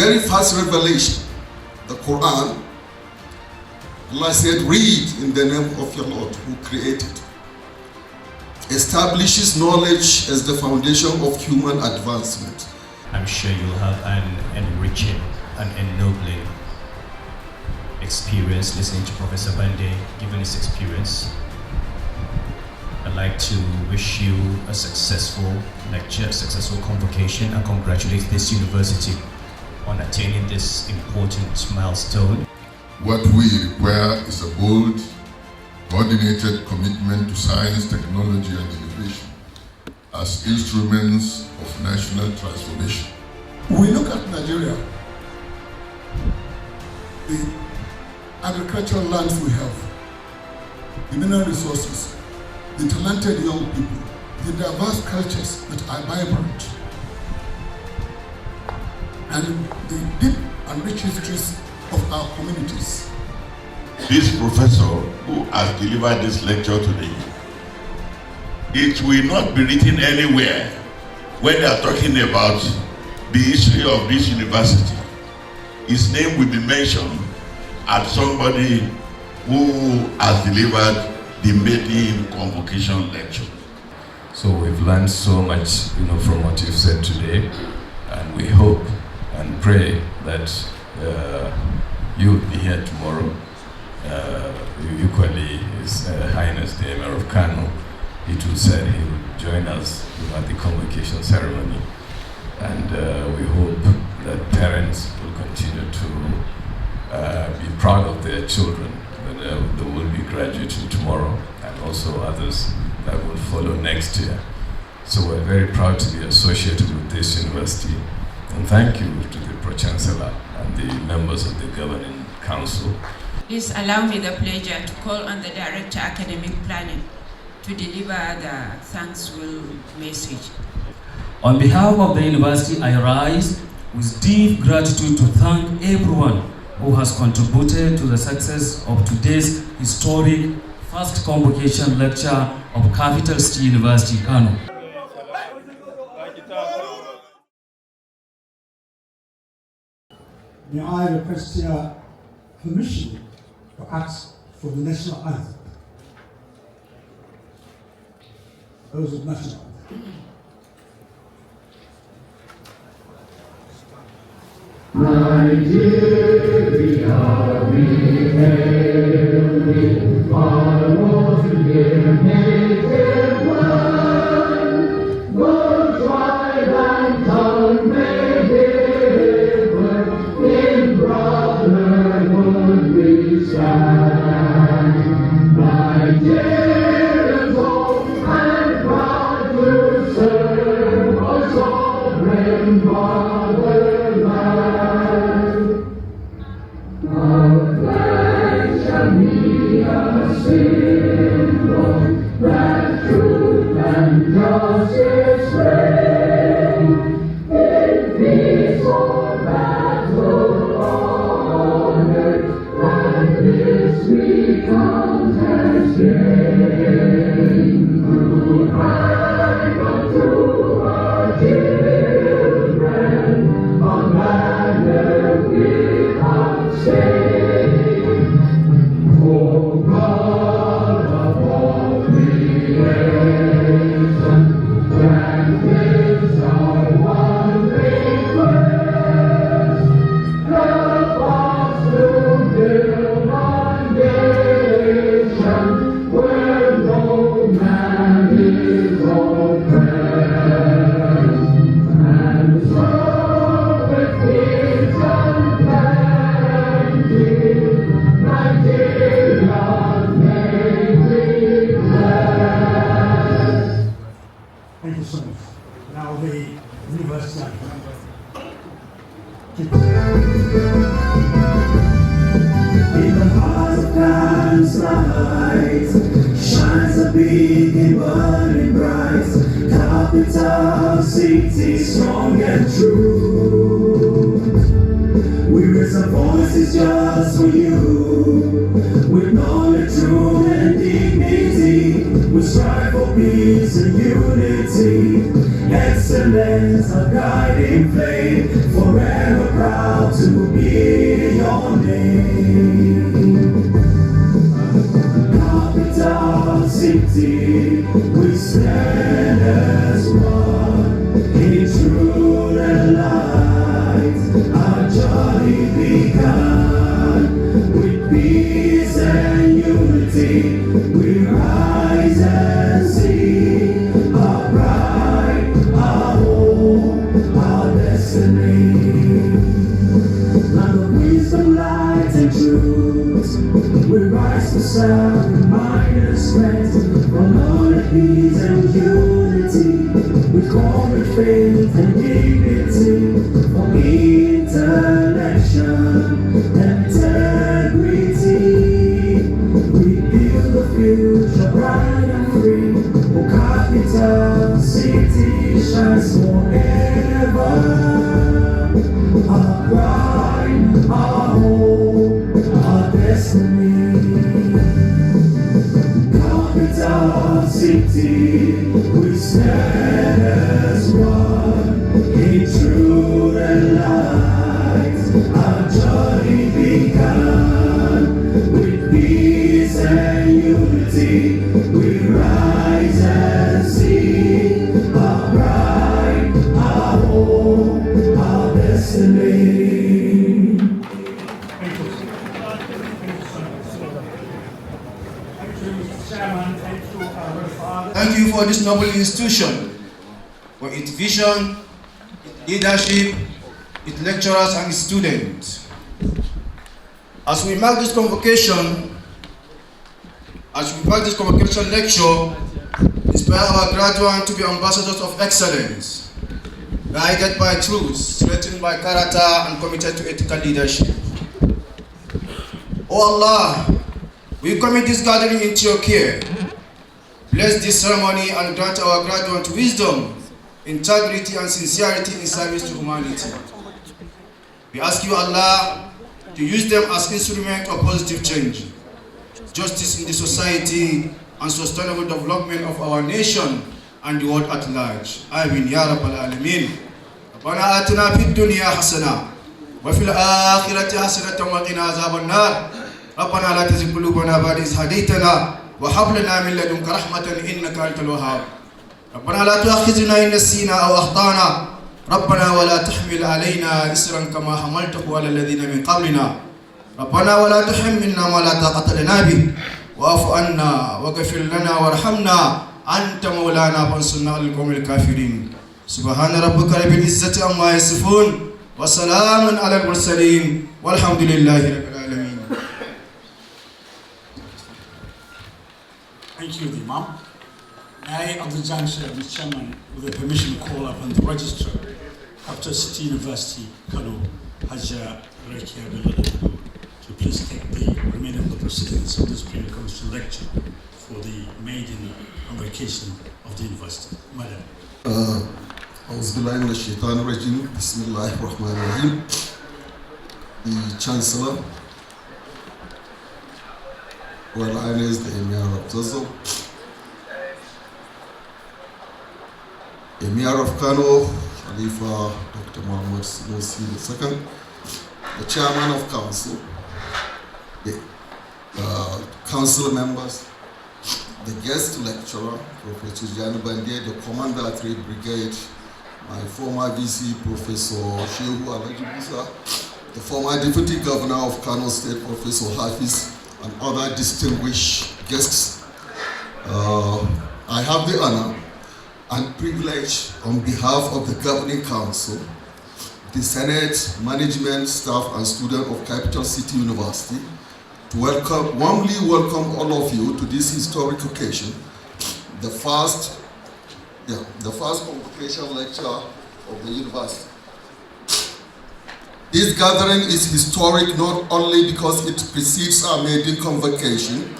very first revelation, the Quran, Allah said, read in the name of your Lord who created. Establishes knowledge as the foundation of human advancement. I'm sure you'll have an enriching and ennobling experience listening to Professor Bande, given his experience. I'd like to wish you a successful lecture, a successful convocation, and congratulate this university on attaining this important milestone. What we require is a bold, coordinated commitment to science, technology, and innovation as instruments of national transformation. We look at Nigeria, the agricultural lands we have, the mineral resources, the talented young people, the diverse cultures that are vibrant, and the deep and rich histories of our communities. This professor who has delivered this lecture today, it will not be written anywhere when they are talking about the history of this university. His name will be mentioned as somebody who has delivered the maiden convocation lecture. So we've learned so much, from what you've said today, and we hope and pray that you'll be here tomorrow. Equally, His Highness the Emir of Kano, he too said he would join us at the convocation ceremony, and we hope that parents will continue to be proud of their children, that they will be graduating tomorrow, and also others that will follow next year. So we're very proud to be associated with this university, and thank you to the Pro-Chancellor and the members of the Governing Council. Please allow me the pleasure to call on the Director Academic Planning to deliver the thanksful message. On behalf of the university, I rise with deep gratitude to thank everyone who has contributed to the success of today's historic first convocation lecture of Capital City University, Kano. May I request your permission to ask for the national anthem. Those with national anthem. Nigeria, we hail thee, our one dear native land. No tribe and tongue may differ, in brotherhood we stand. Nigerians old and proud to serve our sovereign fatherland. Our flag shall be a symbol that truth and justice reign. In peace or battle honored, and this we contest gain. Through high unto our children, on banner we abstain. O God of all creation, grant this our one request. Help us to build our nation where no man is oppressed, and so with peace and plenty, Nigeria may be blessed. Thank you so much. Now the university anthem. In the heart of God's light shines a beacon burning bright, capital city strong and true. We raise our voices just for you, with knowledge, truth and dignity. We strive for peace and unity, excellence, a guiding flame, forever proud proud to be your name. Capital city, we stand as one in truth and light. Our journey began with peace and unity. We rise and see our pride, our hope, our destiny. Land of wisdom, light and truth, we rise to serve with might and strength. For knowledge, peace and unity, we call with faith and dignity. For intellection and integrity, we build a future bright and free. For capital city shines forever. Our pride, our hope, our destiny. Capital city, we stand as one in truth and light. Our journey began with peace and unity. We rise and see our pride, our hope, our destiny. Thank you for this noble institution, for its vision, its leadership, its lecturers and its students. As we mark this convocation lecture, inspire our graduates to be ambassadors of excellence, guided by truth, strengthened by character, and committed to ethical leadership. O Allah, we commit this gathering into your care. Bless this ceremony and grant our graduates wisdom, integrity, and sincerity in service to humanity. We ask you, Allah, to use them as instruments of positive change, justice in the society, and sustainable development of our nation and the world at large. Amin ya rabbal alamin. Rabbana atina fid dunya hasana wa fil akhirati hasanatan wa qina azaban nar. Rabbana la tuzigh qulubana ba'da idh hadaytana wa hab lana min ladunka rahmatan innaka antal wahhab. Rabbana la tu'akhidhna in nasina aw akhtana. ربنا ولا تحمل علينا إسرا كما حملته على الذين من قبلنا ربنا ولا تحملنا ما لا طاقة لنا به واعف عنا واغفر لنا وارحمنا أنت مولانا فانصرنا على القوم الكافرين سبحان ربك رب العزة عما يصفون وسلام على المرسلين والحمد لله رب العالمين. Thank you, the Imam. May I, at the juncture, Mr. Chairman, with the permission, call upon the registrar, Capital City University, Kano, Hajja Rekia Developmental, to please take the remainder of the proceedings of this pre-conference lecture for the maiden convocation of the university. Madam. Auzubillahi minash shaitanir rajim. Bismillahir Rahmanir Rahim. The Chancellor, Royal Highness the Emir of Zazzau, Emir of Kano, Khalifa Dr. Muhammad II, the Chairman of Council, the Council members, the guest lecturer, Prof. Tijani Muhammad-Bande, the Commander at 3 Brigade, my former VC, Professor Shehu Alhaji Musa, the former Deputy Governor of Kano State, Professor Hafiz, and other distinguished guests. I have the honor and privilege on behalf of the Governing Council, the Senate, management, staff, and students of Capital City University to warmly welcome all of you to this historic occasion, the first convocation lecture of the university. This gathering is historic not only because it precedes our maiden convocation,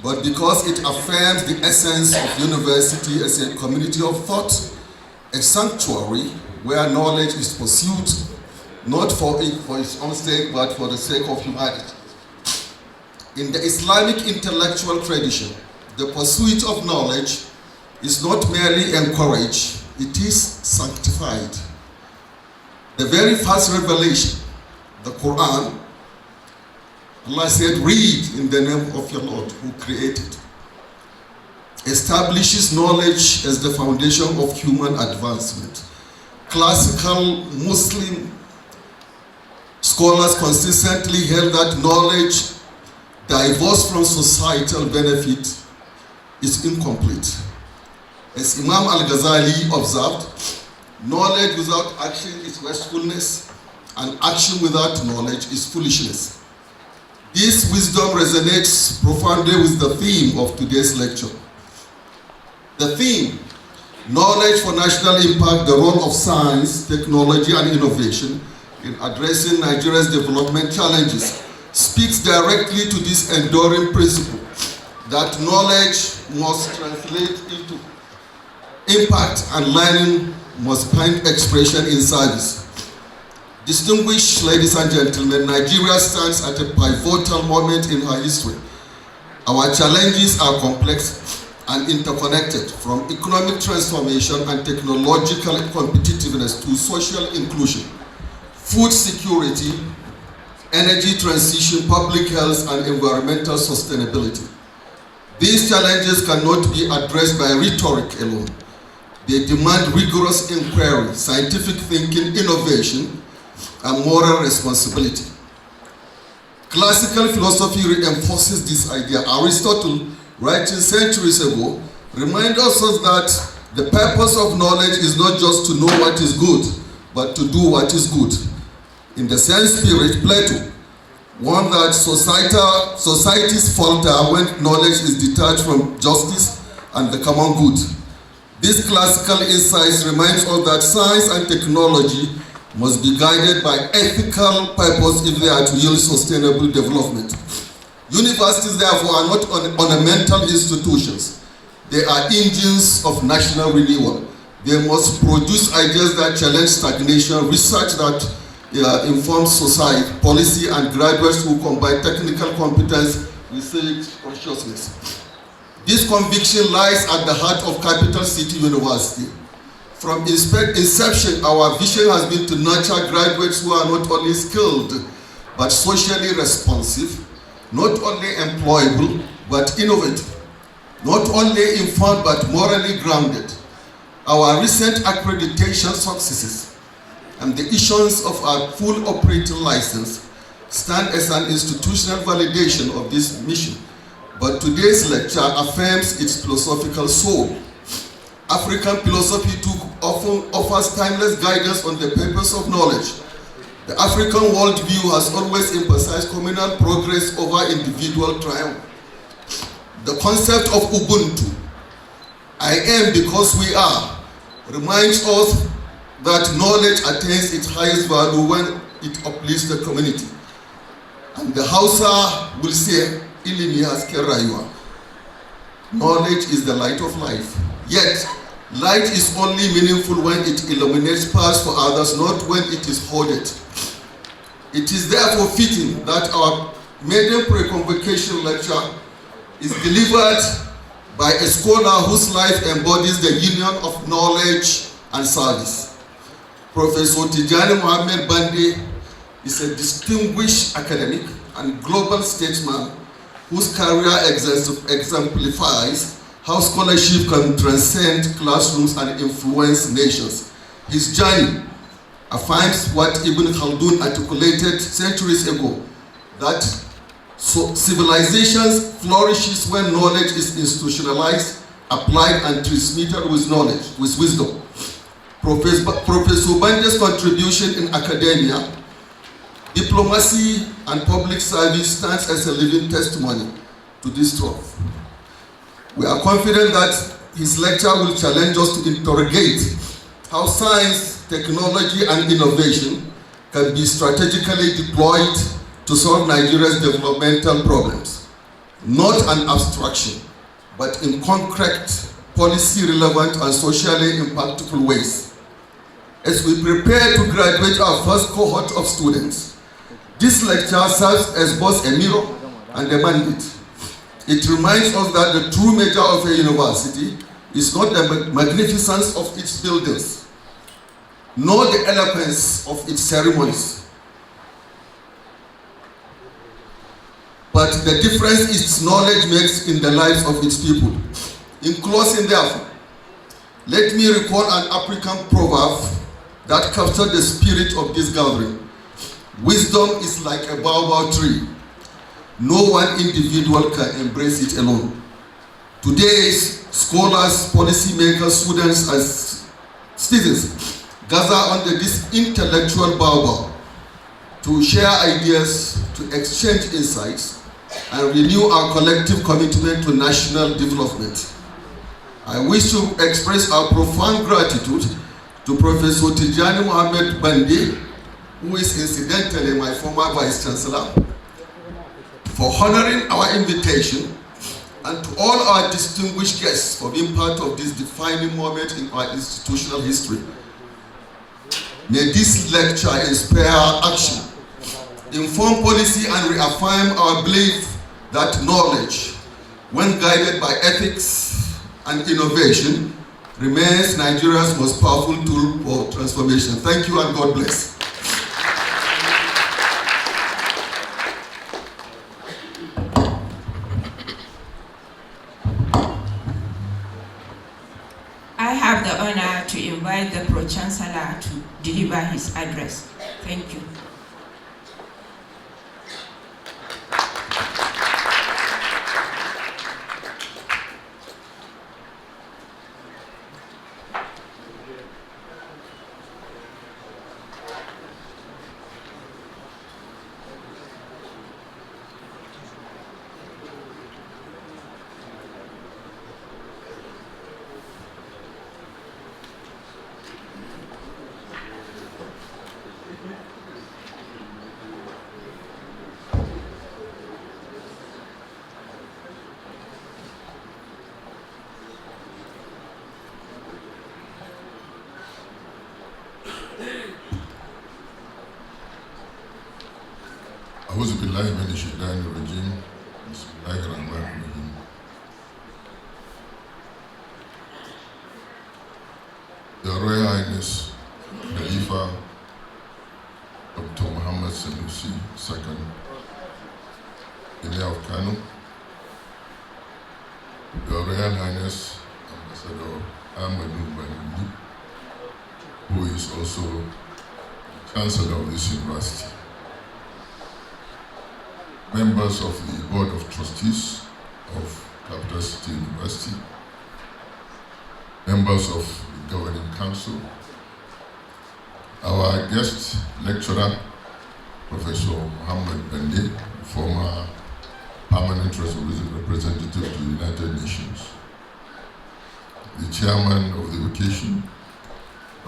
but because it affirms the essence of university as a community of thought, a sanctuary where knowledge is pursued, not for its own sake, but for the sake of humanity. In the Islamic intellectual tradition, the pursuit of knowledge is not merely encouraged, it is sanctified. The very first revelation the Quran, Allah said, read in the name of your Lord who created. Establishes knowledge as the foundation of human advancement. Classical Muslim scholars consistently held that knowledge divorced from societal benefit is incomplete. As Imam al-Ghazali observed, knowledge without action is wastefulness, and action without knowledge is foolishness. This wisdom resonates profoundly with the theme of today's lecture. The theme, knowledge for national impact, the role of science, technology, and innovation in addressing Nigeria's development challenges, speaks directly to this enduring principle that knowledge must translate into impact and learning must find expression in service. Distinguished ladies and gentlemen, Nigeria stands at a pivotal moment in her history. Our challenges are complex and interconnected, from economic transformation and technological competitiveness to social inclusion, food security, energy transition, public health, and environmental sustainability. These challenges cannot be addressed by rhetoric alone. They demand rigorous inquiry, scientific thinking, innovation, and moral responsibility. Classical philosophy reinforces this idea. Aristotle, writing centuries ago, reminds us that the purpose of knowledge is not just to know what is good, but to do what is good. In the same spirit, Plato warned that societies falter when knowledge is detached from justice and the common good. This classical insight reminds us that science and technology must be guided by ethical purpose if they are to yield sustainable development. Universities, therefore, are not ornamental institutions. They are engines of national renewal. They must produce ideas that challenge stagnation, research that informs society, policy, and graduates who combine technical competence with civic consciousness. This conviction lies at the heart of Capital City University. From inception, our vision has been to nurture graduates who are not only skilled, but socially responsive, not only employable, but innovative, not only informed, but morally grounded. Our recent accreditation successes and the issuance of our full operating license stand as an institutional validation of this mission. But today's lecture affirms its philosophical soul. African philosophy often offers timeless guidance on the purpose of knowledge. The African worldview has always emphasized communal progress over individual triumph. The concept of Ubuntu, I am because we are, reminds us that knowledge attains its highest value when it uplifts the community. And the Hausa will say, Ilimi haske rayuwa. Knowledge is the light of life. Yet, light is only meaningful when it illuminates paths for others, not when it is hoarded. It is therefore fitting that our maiden pre-convocation lecture is delivered by a scholar whose life embodies the union of knowledge and service. Professor Tijani Muhammad-Bande is a distinguished academic and global statesman whose career exemplifies how scholarship can transcend classrooms and influence nations. His journey affirms what Ibn Khaldun articulated centuries ago, that civilizations flourishes when knowledge is institutionalized, applied, and transmitted with knowledge, with wisdom. Professor Bande's contribution in academia, diplomacy, and public service stands as a living testimony to this truth. We are confident that his lecture will challenge us to interrogate how science, technology, and innovation can be strategically deployed to solve Nigeria's developmental problems, not an abstraction, but in concrete, policy-relevant, and socially impactful ways. As we prepare to graduate our first cohort of students, this lecture serves as both a mirror and a mandate. It reminds us that the true measure of a university is not the magnificence of its buildings, nor the eloquence of its ceremonies, but the difference its knowledge makes in the lives of its people. In closing, therefore, let me recall an African proverb that captured the spirit of this gathering. Wisdom is like a baobab tree. No one individual can embrace it alone. Today's scholars, policymakers, students, and citizens gather under this intellectual baobab to share ideas, to exchange insights, and renew our collective commitment to national development. I wish to express our profound gratitude to Professor Tijani Muhammad-Bande, who is incidentally my former Vice Chancellor, for honoring our invitation, and to all our distinguished guests for being part of this defining moment in our institutional history. May this lecture inspire action, inform policy, and reaffirm our belief that knowledge, when guided by ethics and innovation, remains Nigeria's most powerful tool for transformation. Thank you and God bless. I have the honor to invite the Pro-Chancellor to deliver his address. Thank you. أعوذ بالله من الشيطان الرجيم بسم الله الرحمن الرحيم. Your Royal Highness Khalifa Dr. Muhammad Shamsuddin II, Emir of Kano, Your Royal Highness Ambassador Ahmadu, who is also Chancellor of this university, members of the Board of Trustees of Capital City University, members of the Governing Council, our guest lecturer, Professor Muhammad-Bande, former permanent representative to the United Nations, the chairman of the occasion.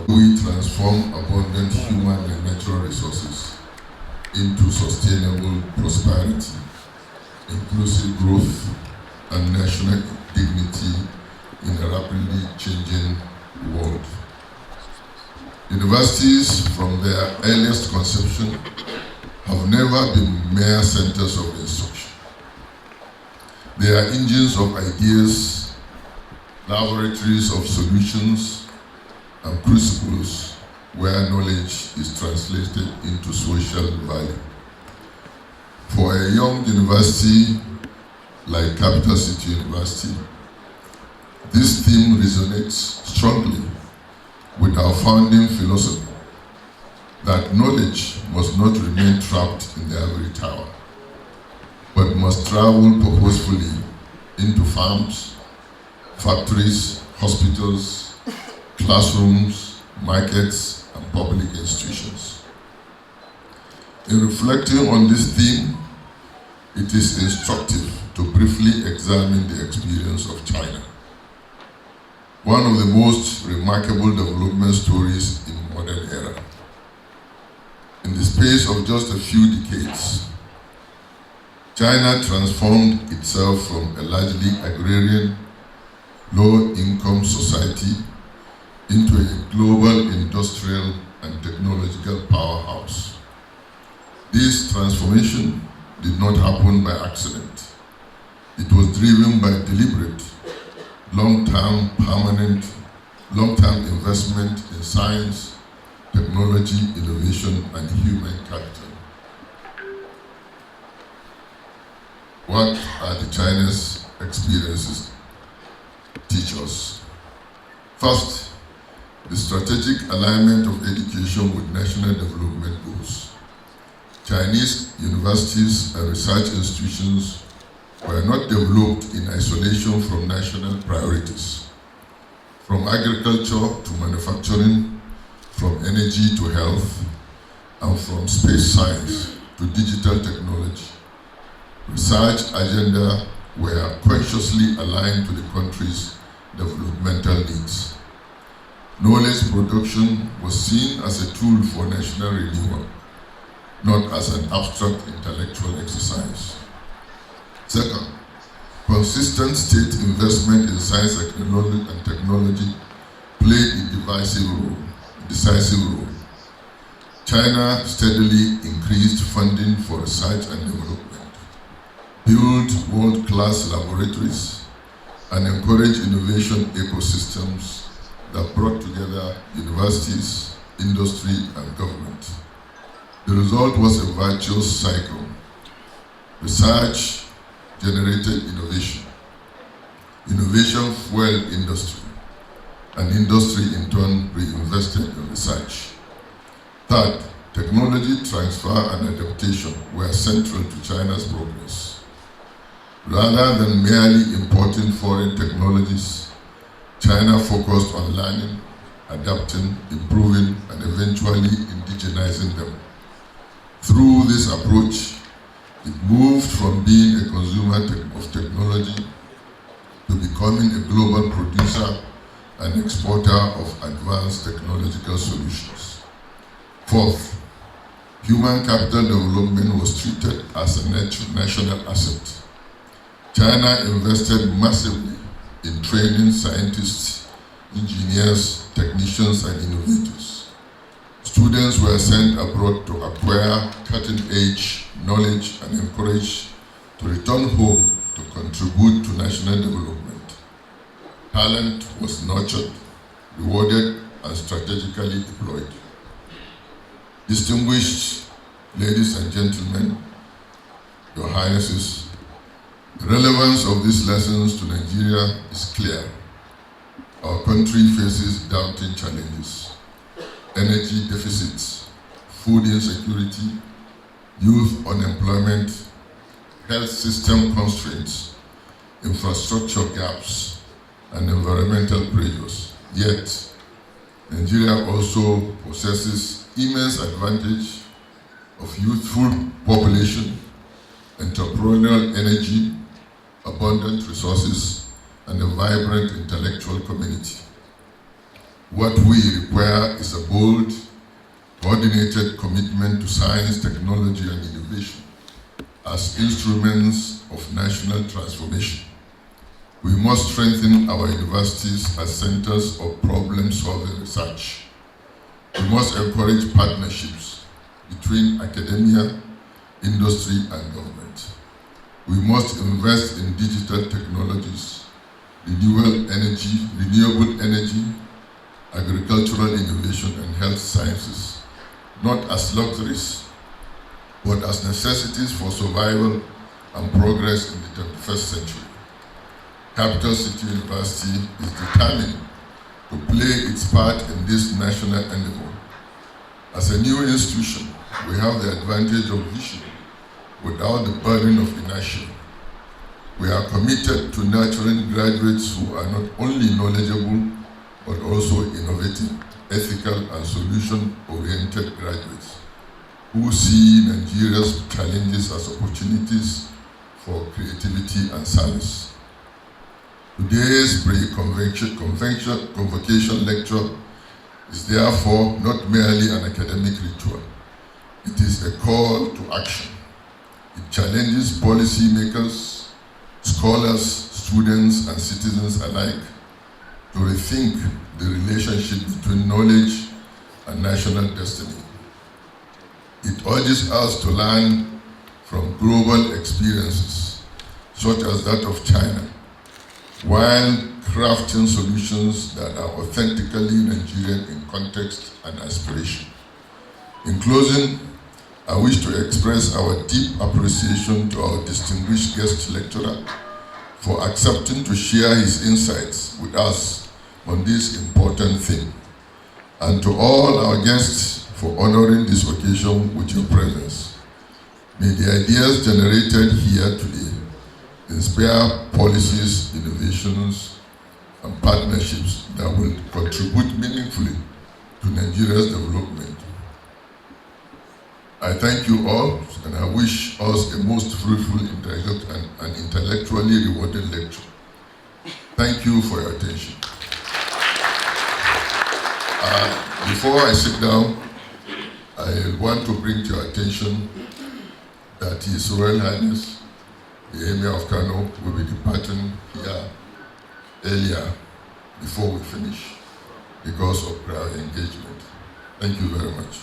We transform abundant human and natural resources into sustainable prosperity, inclusive growth, and national dignity in a rapidly changing world. Universities, from their earliest conception, have never been mere centers of instruction. They are engines of ideas, laboratories of solutions, and crucibles where knowledge is translated into social value. For a young university like Capital City University, this theme resonates strongly with our founding philosophy that knowledge must not remain trapped in the ivory tower, but must travel purposefully into farms, factories, hospitals, classrooms, markets, and public institutions. In reflecting on this theme, it is instructive to briefly examine the experience of China, one of the most remarkable development stories in modern era. In the space of just a few decades, China transformed itself from a largely agrarian, low-income society into a global industrial and technological powerhouse. This transformation did not happen by accident. It was driven by deliberate, long-term investment in science, technology, innovation, and human capital. What are the Chinese experiences teach us? First, the strategic alignment of education with national development goals. Chinese universities and research institutions were not developed in isolation from national priorities. From agriculture to manufacturing, from energy to health, and from space science to digital technology, research agenda were consciously aligned to the country's developmental needs. Knowledge production was seen as a tool for national renewal, not as an abstract intellectual exercise. Second, consistent state investment in science and technology played a decisive role. China steadily increased funding for research and development, built world-class laboratories, and encouraged innovation ecosystems that brought together universities, industry, and government. The result was a virtuous cycle. Research generated innovation. Innovation fueled industry, and industry in turn reinvested in research. Third, technology transfer and adaptation were central to China's progress. Rather than merely importing foreign technologies, China focused on learning, adapting, improving, and eventually indigenizing them. Through this approach, it moved from being a consumer of technology to becoming a global producer and exporter of advanced technological solutions. Fourth, human capital development was treated as a national asset. China invested massively in training scientists, engineers, technicians, and innovators. Students were sent abroad to acquire cutting-edge knowledge and encouraged to return home to contribute to national development. Talent was nurtured, rewarded, and strategically deployed. Distinguished ladies and gentlemen, Your Highnesses, the relevance of these lessons to Nigeria is clear. Our country faces daunting challenges: energy deficits, food insecurity, youth unemployment, health system constraints, infrastructure gaps, and environmental pressures. Yet, Nigeria also possesses immense advantage of youthful population, entrepreneurial energy, abundant resources, and a vibrant intellectual community. What we require is a bold, coordinated commitment to science, technology, and innovation as instruments of national transformation. We must strengthen our universities as centers of problem-solving research. We must encourage partnerships between academia, industry, and government. We must invest in digital technologies, renewable energy, agricultural innovation, and health sciences, not as luxuries, but as necessities for survival and progress in the 21st century. Capital City University is determined to play its part in this national endeavor. As a new institution, we have the advantage of vision without the burden of inertia. We are committed to nurturing graduates who are not only knowledgeable, but also innovative, ethical, and solution-oriented graduates who see Nigeria's challenges as opportunities for creativity and service. Today's pre-convocation lecture is therefore not merely an academic ritual. It is a call to action. It challenges policymakers, scholars, students, and citizens alike to rethink the relationship between knowledge and national destiny. It urges us to learn from global experiences, such as that of China, while crafting solutions that are authentically Nigerian in context and aspiration. In closing, I wish to express our deep appreciation to our distinguished guest lecturer for accepting to share his insights with us on this important theme, and to all our guests for honoring this occasion with your presence. May the ideas generated here today inspire policies, innovations, and partnerships that will contribute meaningfully to Nigeria's development. I thank you all, and I wish us a most fruitful and intellectually rewarding lecture. Thank you for your attention. Before I sit down, I want to bring to your attention that His Royal Highness, the Emir of Kano, will be departing here earlier before we finish because of prior engagement. Thank you very much.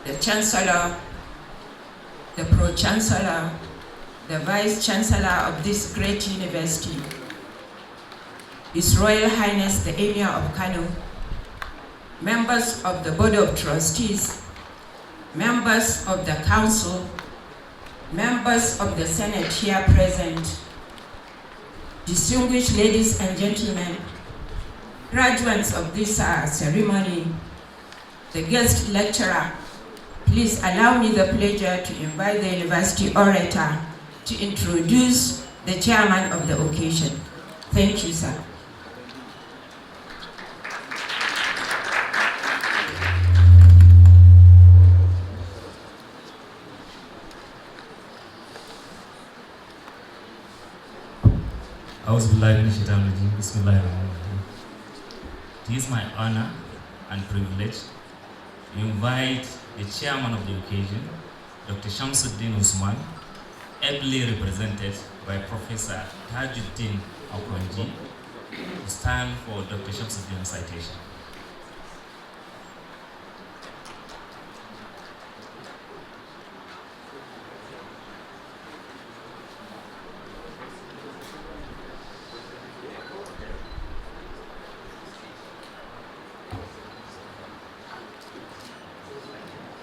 The Chancellor, the Pro-Chancellor, the Vice-Chancellor of this great university, His Royal Highness the Emir of Kano, members of the Board of Trustees, members of the Council, members of the Senate here present, distinguished ladies and gentlemen, graduates of this ceremony, the guest lecturer, please allow me the pleasure to invite the university orator to introduce the chairman of the occasion. Thank you, sir. It is my honor and privilege to invite the chairman of the occasion, Dr. Shamsuddin Usman, ably represented by Professor Tijani Muhammad-Bande, to stand for Dr. Shamsuddin's citation.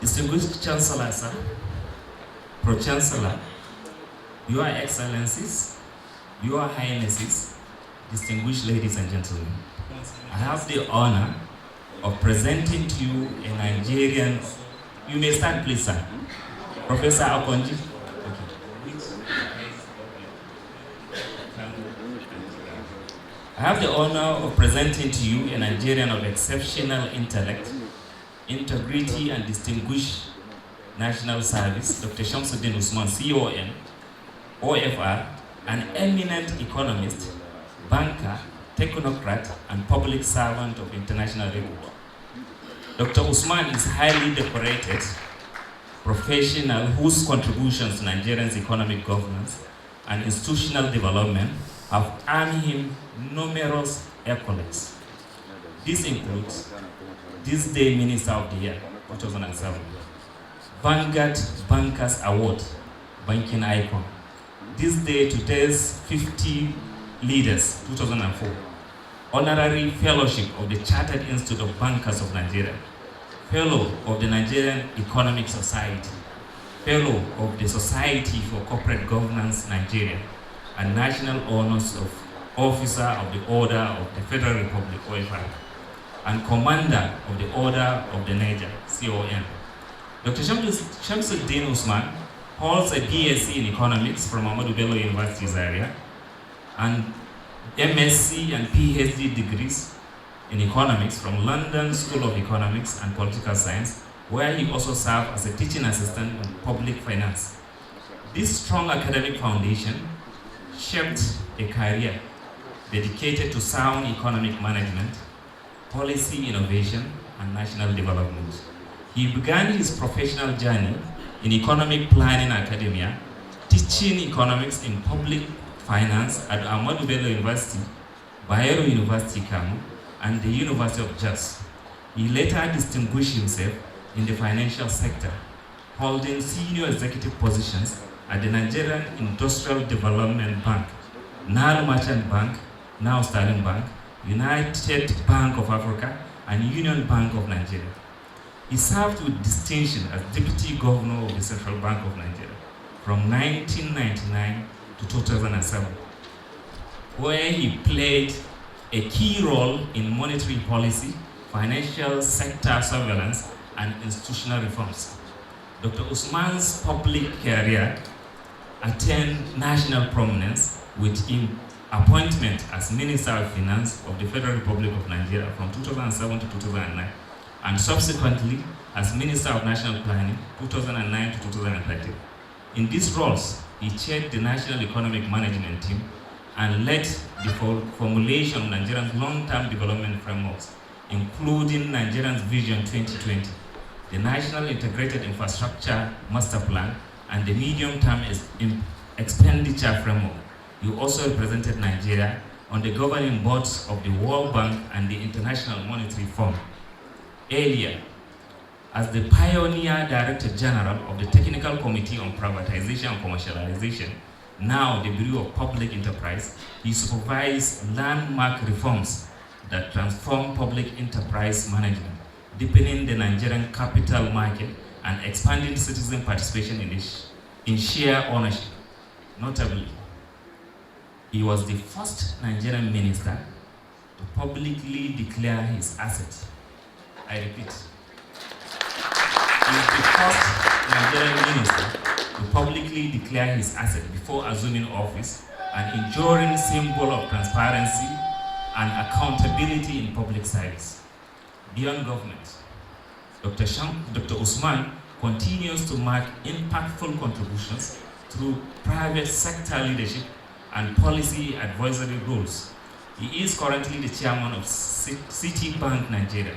Distinguished Chancellor, sir, Pro-Chancellor, Your Excellencies, Your Highnesses, distinguished ladies and gentlemen, I have the honor of presenting to you a Nigerian, you may stand please, sir, Professor Akonji. I have the honor of presenting to you a Nigerian of exceptional intellect, integrity, and distinguished national service, Dr. Shamsuddin Usman, CON, OFR, an eminent economist, banker, technocrat, and public servant of international record. Dr. Usman is highly decorated professional whose contributions to Nigeria's economic governance and institutional development have earned him numerous accolades. This includes this day Minister of the Year, 2007, Vanguard Bankers Award, Banking Icon, this day today's 50 Leaders, 2004, Honorary Fellowship of the Chartered Institute of Bankers of Nigeria, Fellow of the Nigerian Economic Society, Fellow of the Society for Corporate Governance Nigeria, and National Honors of Officer of the Order of the Federal Republic, OFR, and Commander of the Order of the Niger, CON. Dr. Shamsuddin Usman holds a BSc in Economics from Ahmadu Bello University Zaria, and MSc and PhD degrees in Economics from London School of Economics and Political Science, where he also served as a teaching assistant in public finance. This strong academic foundation shaped a career dedicated to sound economic management, policy innovation, and national development. He began his professional journey in Economic Planning Academia, teaching economics in public finance at Ahmadu Bello University, Bayero University, Kano, and the University of Jos. He later distinguished himself in the financial sector, holding senior executive positions at the Nigerian Industrial Development Bank, now Merchant Bank, now Sterling Bank, United Bank of Africa, and Union Bank of Nigeria. He served with distinction as Deputy Governor of the Central Bank of Nigeria from 1999 to 2007, where he played a key role in monetary policy, financial sector surveillance, and institutional reforms. Dr. Usman's public career attained national prominence with him appointment as Minister of Finance of the Federal Republic of Nigeria from 2007 to 2009, and subsequently as Minister of National Planning 2009 to 2013. In these roles, he chaired the National Economic Management Team and led the formulation of Nigeria's long-term development frameworks, including Nigeria's Vision 2020, the National Integrated Infrastructure Master Plan, and the Medium-Term Expenditure Framework. He also represented Nigeria on the governing boards of the World Bank and the International Monetary Fund. Earlier, as the pioneer Director General of the Technical Committee on Privatization and Commercialization, now the Bureau of Public Enterprise, he supervised landmark reforms that transform public enterprise management, deepening the Nigerian capital market and expanding citizen participation in share ownership. Notably, he was the first Nigerian minister to publicly declare his assets. I repeat, he is the first Nigerian minister to publicly declare his assets before assuming office, an enduring symbol of transparency and accountability in public service. Beyond government, Dr. Usman continues to make impactful contributions through private sector leadership and policy advisory roles. He is currently the chairman of Citibank Nigeria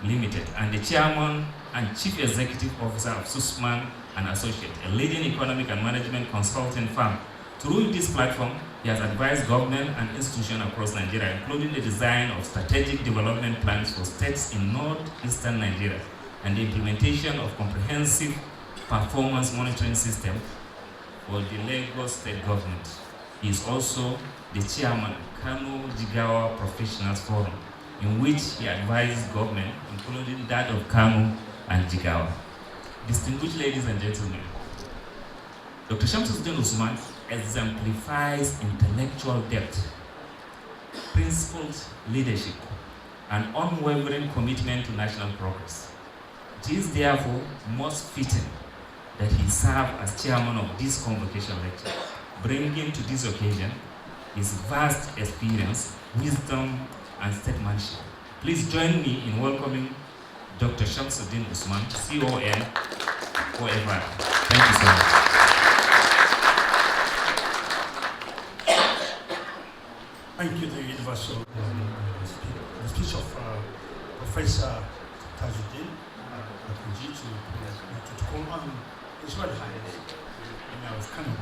Limited and the chairman and chief executive officer of Usman and Associates, a leading economic and management consulting firm. Through this platform, he has advised government and institutions across Nigeria, including the design of strategic development plans for states in northeastern Nigeria and the implementation of comprehensive performance monitoring system for the Lagos state government. He is also the chairman of Kano Jigawa Professionals Forum, in which he advises government, including that of Kano and Jigawa. Distinguished ladies and gentlemen, Dr. Shamsuddin Usman exemplifies intellectual depth, principled leadership, and unwavering commitment to national progress. It is therefore most fitting that he serve as chairman of this convocation lecture, bringing to this occasion his vast experience, wisdom, and statesmanship. Please join me in welcoming Dr. Shamsuddin Usman, CON, forever. Thank you so much. Thank you, the Universal the speech of Professor Tijani to call on His Royal Highness of Kano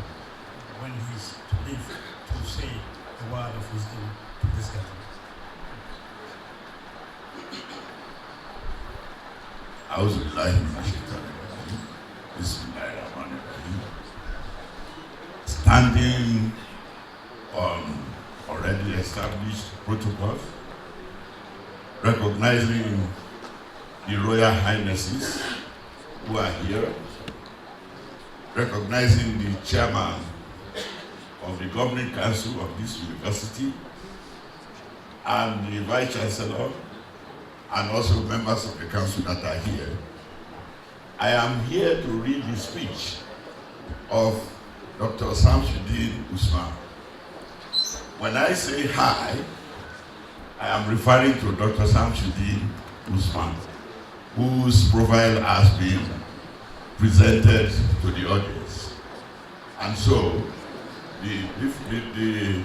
when he's to leave to say a word of wisdom to this gathering. Standing on already established protocols, recognizing the Royal Highnesses who are here, recognizing the chairman of the Governing Council of this university, and the Vice Chancellor, and also members of the council that are here. I am here to read the speech of Dr. Shamsuddin Usman. When I say hi, I am referring to Dr. Shamsuddin Usman, whose profile has been presented to the audience. And so, the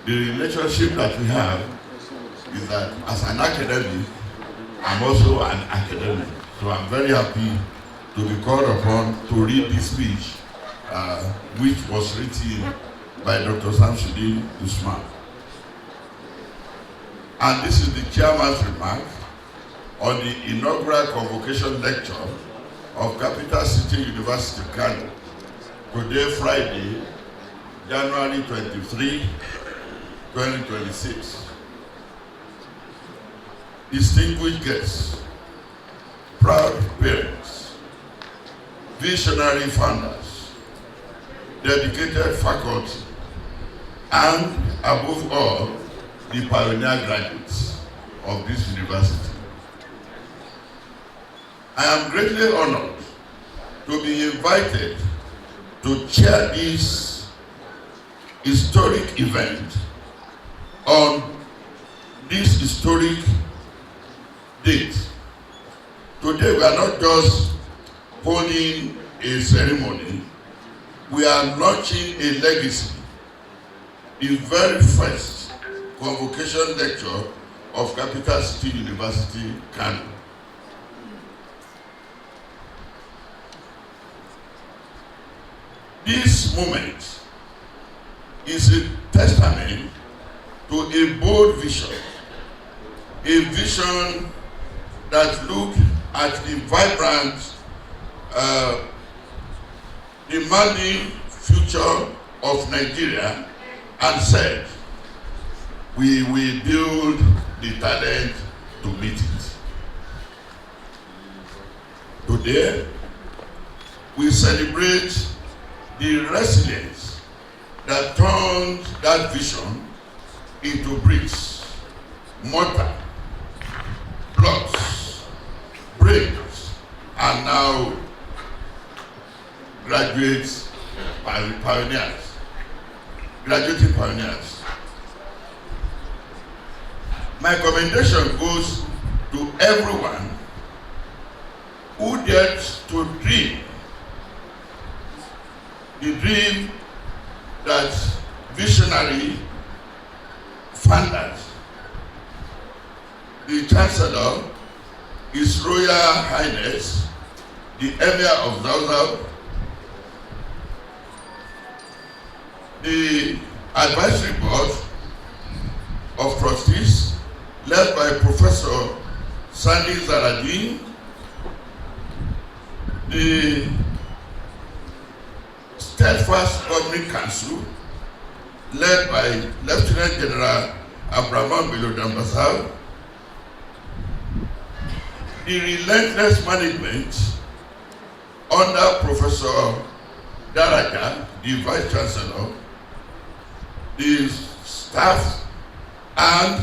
relationship that we have is that as an academic, I'm also an academic. So I'm very happy to be called upon to read this speech, which was written by Dr. Shamsuddin Usman. And this is the chairman's remark on the inaugural convocation lecture of Capital City University, Kano, today, Friday, January 23, 2026. Distinguished guests, proud parents, visionary founders, dedicated faculty, and above all, the pioneer graduates of this university. I am greatly honored to be invited to chair this historic event on this historic date. Today we are not just holding a ceremony, we are launching a legacy, the very first convocation lecture of Capital City University, Kano. This moment is a testament to a bold vision, a vision that looked at the vibrant, demanding future of Nigeria and said, we will build the talent to meet it. Today, we celebrate the resilience that turned that vision into bricks, mortar, blocks, bricks, and now graduating pioneers. My commendation goes to everyone who dared to dream the dream that visionary founders, the Chancellor, His Royal Highness, the Emir of Zauzau, the Advisory Board of Trustees, led by Professor Sandy Zaradin, the Steadfast Governing Council, led by Lieutenant General Abraham Bello-Dambasal, the relentless management under Professor Daraja, the Vice Chancellor, the staff, and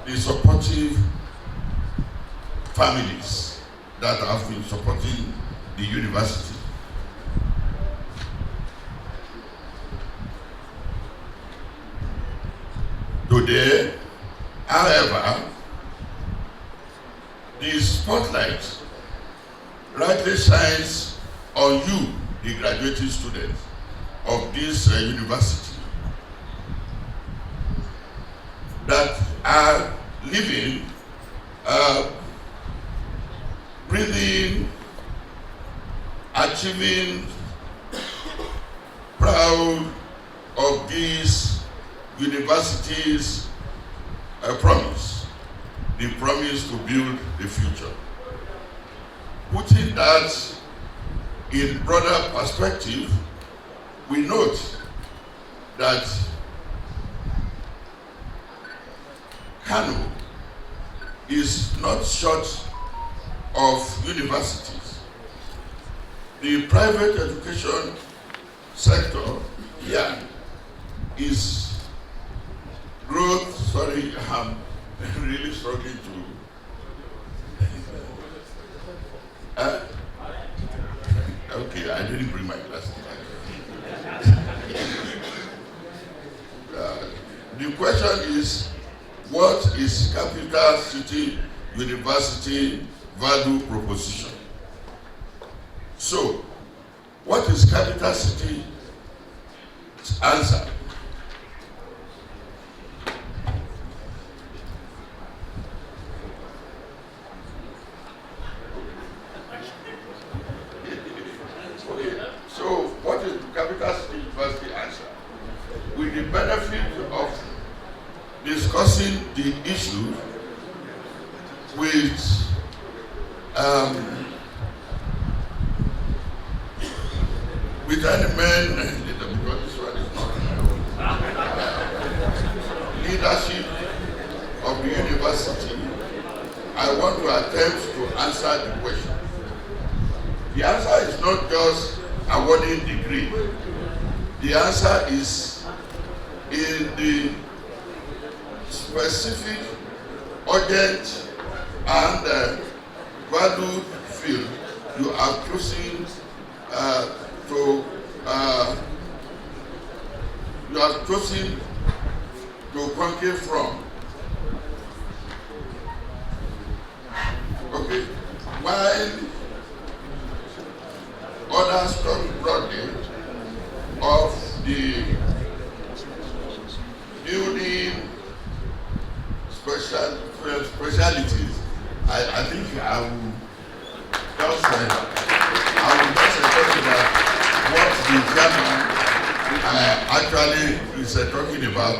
the supportive families that have been supporting the university. Today, however, the spotlight rightly shines on you, the graduating students of this university, that are living, breathing, achieving, proud of this university's promise, the promise to build the future. Putting that in broader perspective, we note that Kano is not short of universities. The private education sector here is growth. Sorry, I'm really struggling to. Okay, I didn't bring my glasses. The question is, what is Capital City University value proposition? So, what is Capital City answer? the benefit of discussing the issue with any men, because this one is not leadership of the university, I want to attempt to answer the question. The answer is not just awarding degree. The answer is in the specific, urgent, and valued field you are choosing to concave from. Okay, while others talk broadly of the building specialities, I think I will just talk about what the chairman actually is talking about,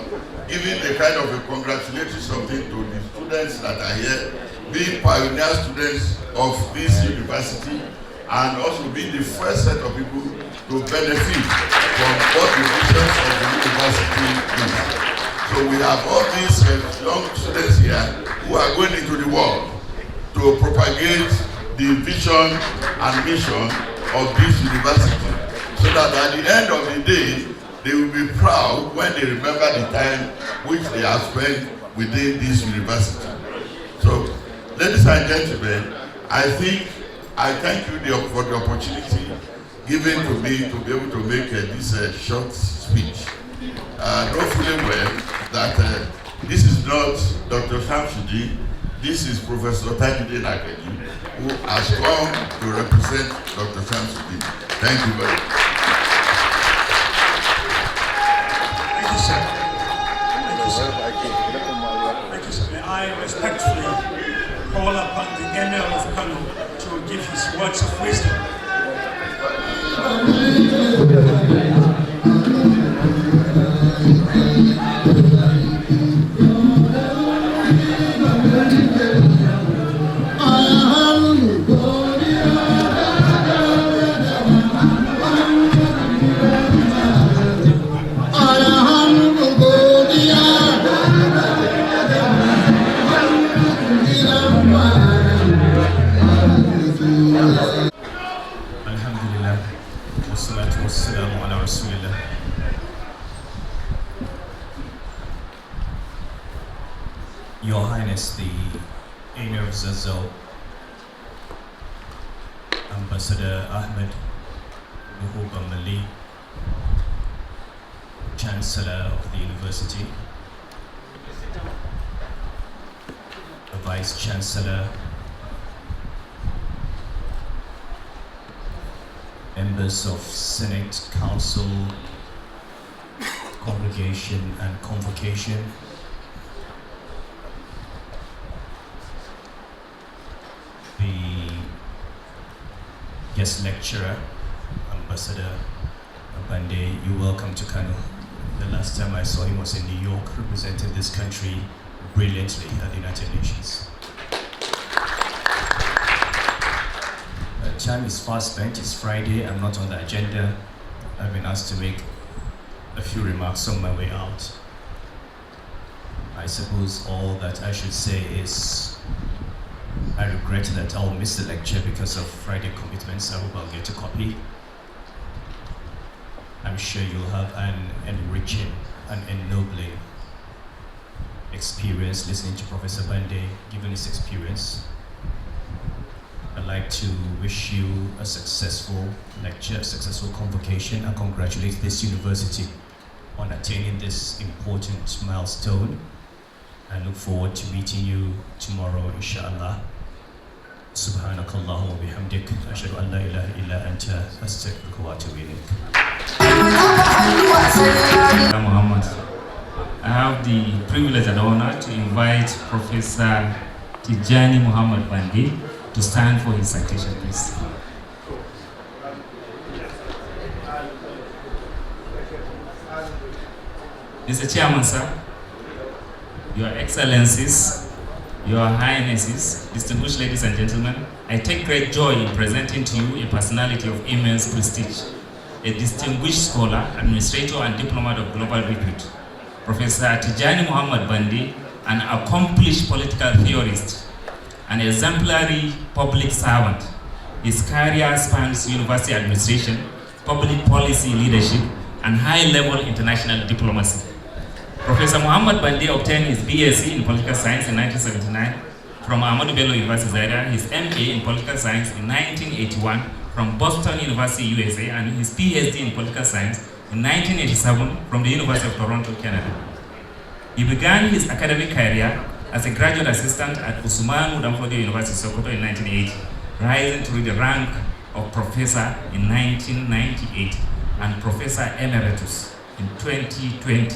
giving a kind of a congratulatory something to the students that are here, being pioneer students of this university, and also being the first set of people to benefit from what the visions of the university is. So we have all these young students here who are going into the world to propagate the vision and mission of this university, so that at the end of the day, they will be proud when they remember the time which they have spent within this university. So, ladies and gentlemen, I think I thank you for the opportunity given to me to be able to make this short speech. Know fully well that this is not Dr. Shamsuddin, this is Professor Tijani Muhammad-Bande, who has come to represent Dr. Shamsuddin. Thank you very much. Thank you, sir. Thank you, sir. Thank you, sir. May I respectfully call upon the Emir of Kano to give his words of wisdom. Your Highness, the Emir of Zazzau, Ambassador Ahmed Muhammad-Bande, Chancellor of the University, the Vice Chancellor, members of Senate, Council, Congregation and Convocation, the guest lecturer, Ambassador Bande, you're welcome to Kano. The last time I saw him was in New York, representing this country brilliantly at the United Nations. Time is fast spent, it's Friday, I'm not on the agenda. I've been asked to make a few remarks on my way out. I suppose all that I should say is I regret that I'll miss the lecture because of Friday commitments. I hope I'll get a copy. I'm sure you'll have an enriching and ennobling experience listening to Professor Bande, given his experience. I'd like to wish you a successful lecture, a successful convocation, and congratulate this university on attaining this important milestone. I look forward to meeting you tomorrow, inshallah. سبحانك اللهم وبحمدك أشهد أن لا إله إلا أنت أستغفرك وأتوب إليك. Muhammad, I have the privilege and honor to invite Professor Tijani Muhammad-Bande to stand for his citation, please. Mr. Chairman, sir, Your Excellencies, Your Highnesses, distinguished ladies and gentlemen, I take great joy in presenting to you a personality of immense prestige, a distinguished scholar, administrator, and diplomat of global repute, Professor Tijani Muhammad-Bande, an accomplished political theorist, an exemplary public servant. His career spans university administration, public policy leadership, and high-level international diplomacy. Professor Muhammad-Bande obtained his BSc in Political Science in 1979 from Ahmadu Bello University, Zaire, his MA in Political Science in 1981 from Boston University, USA, and his PhD in Political Science in 1987 from the University of Toronto, Canada. He began his academic career as a graduate assistant at Usman University, Sokoto in 1980, rising to the rank of professor in 1998 and professor emeritus in 2020.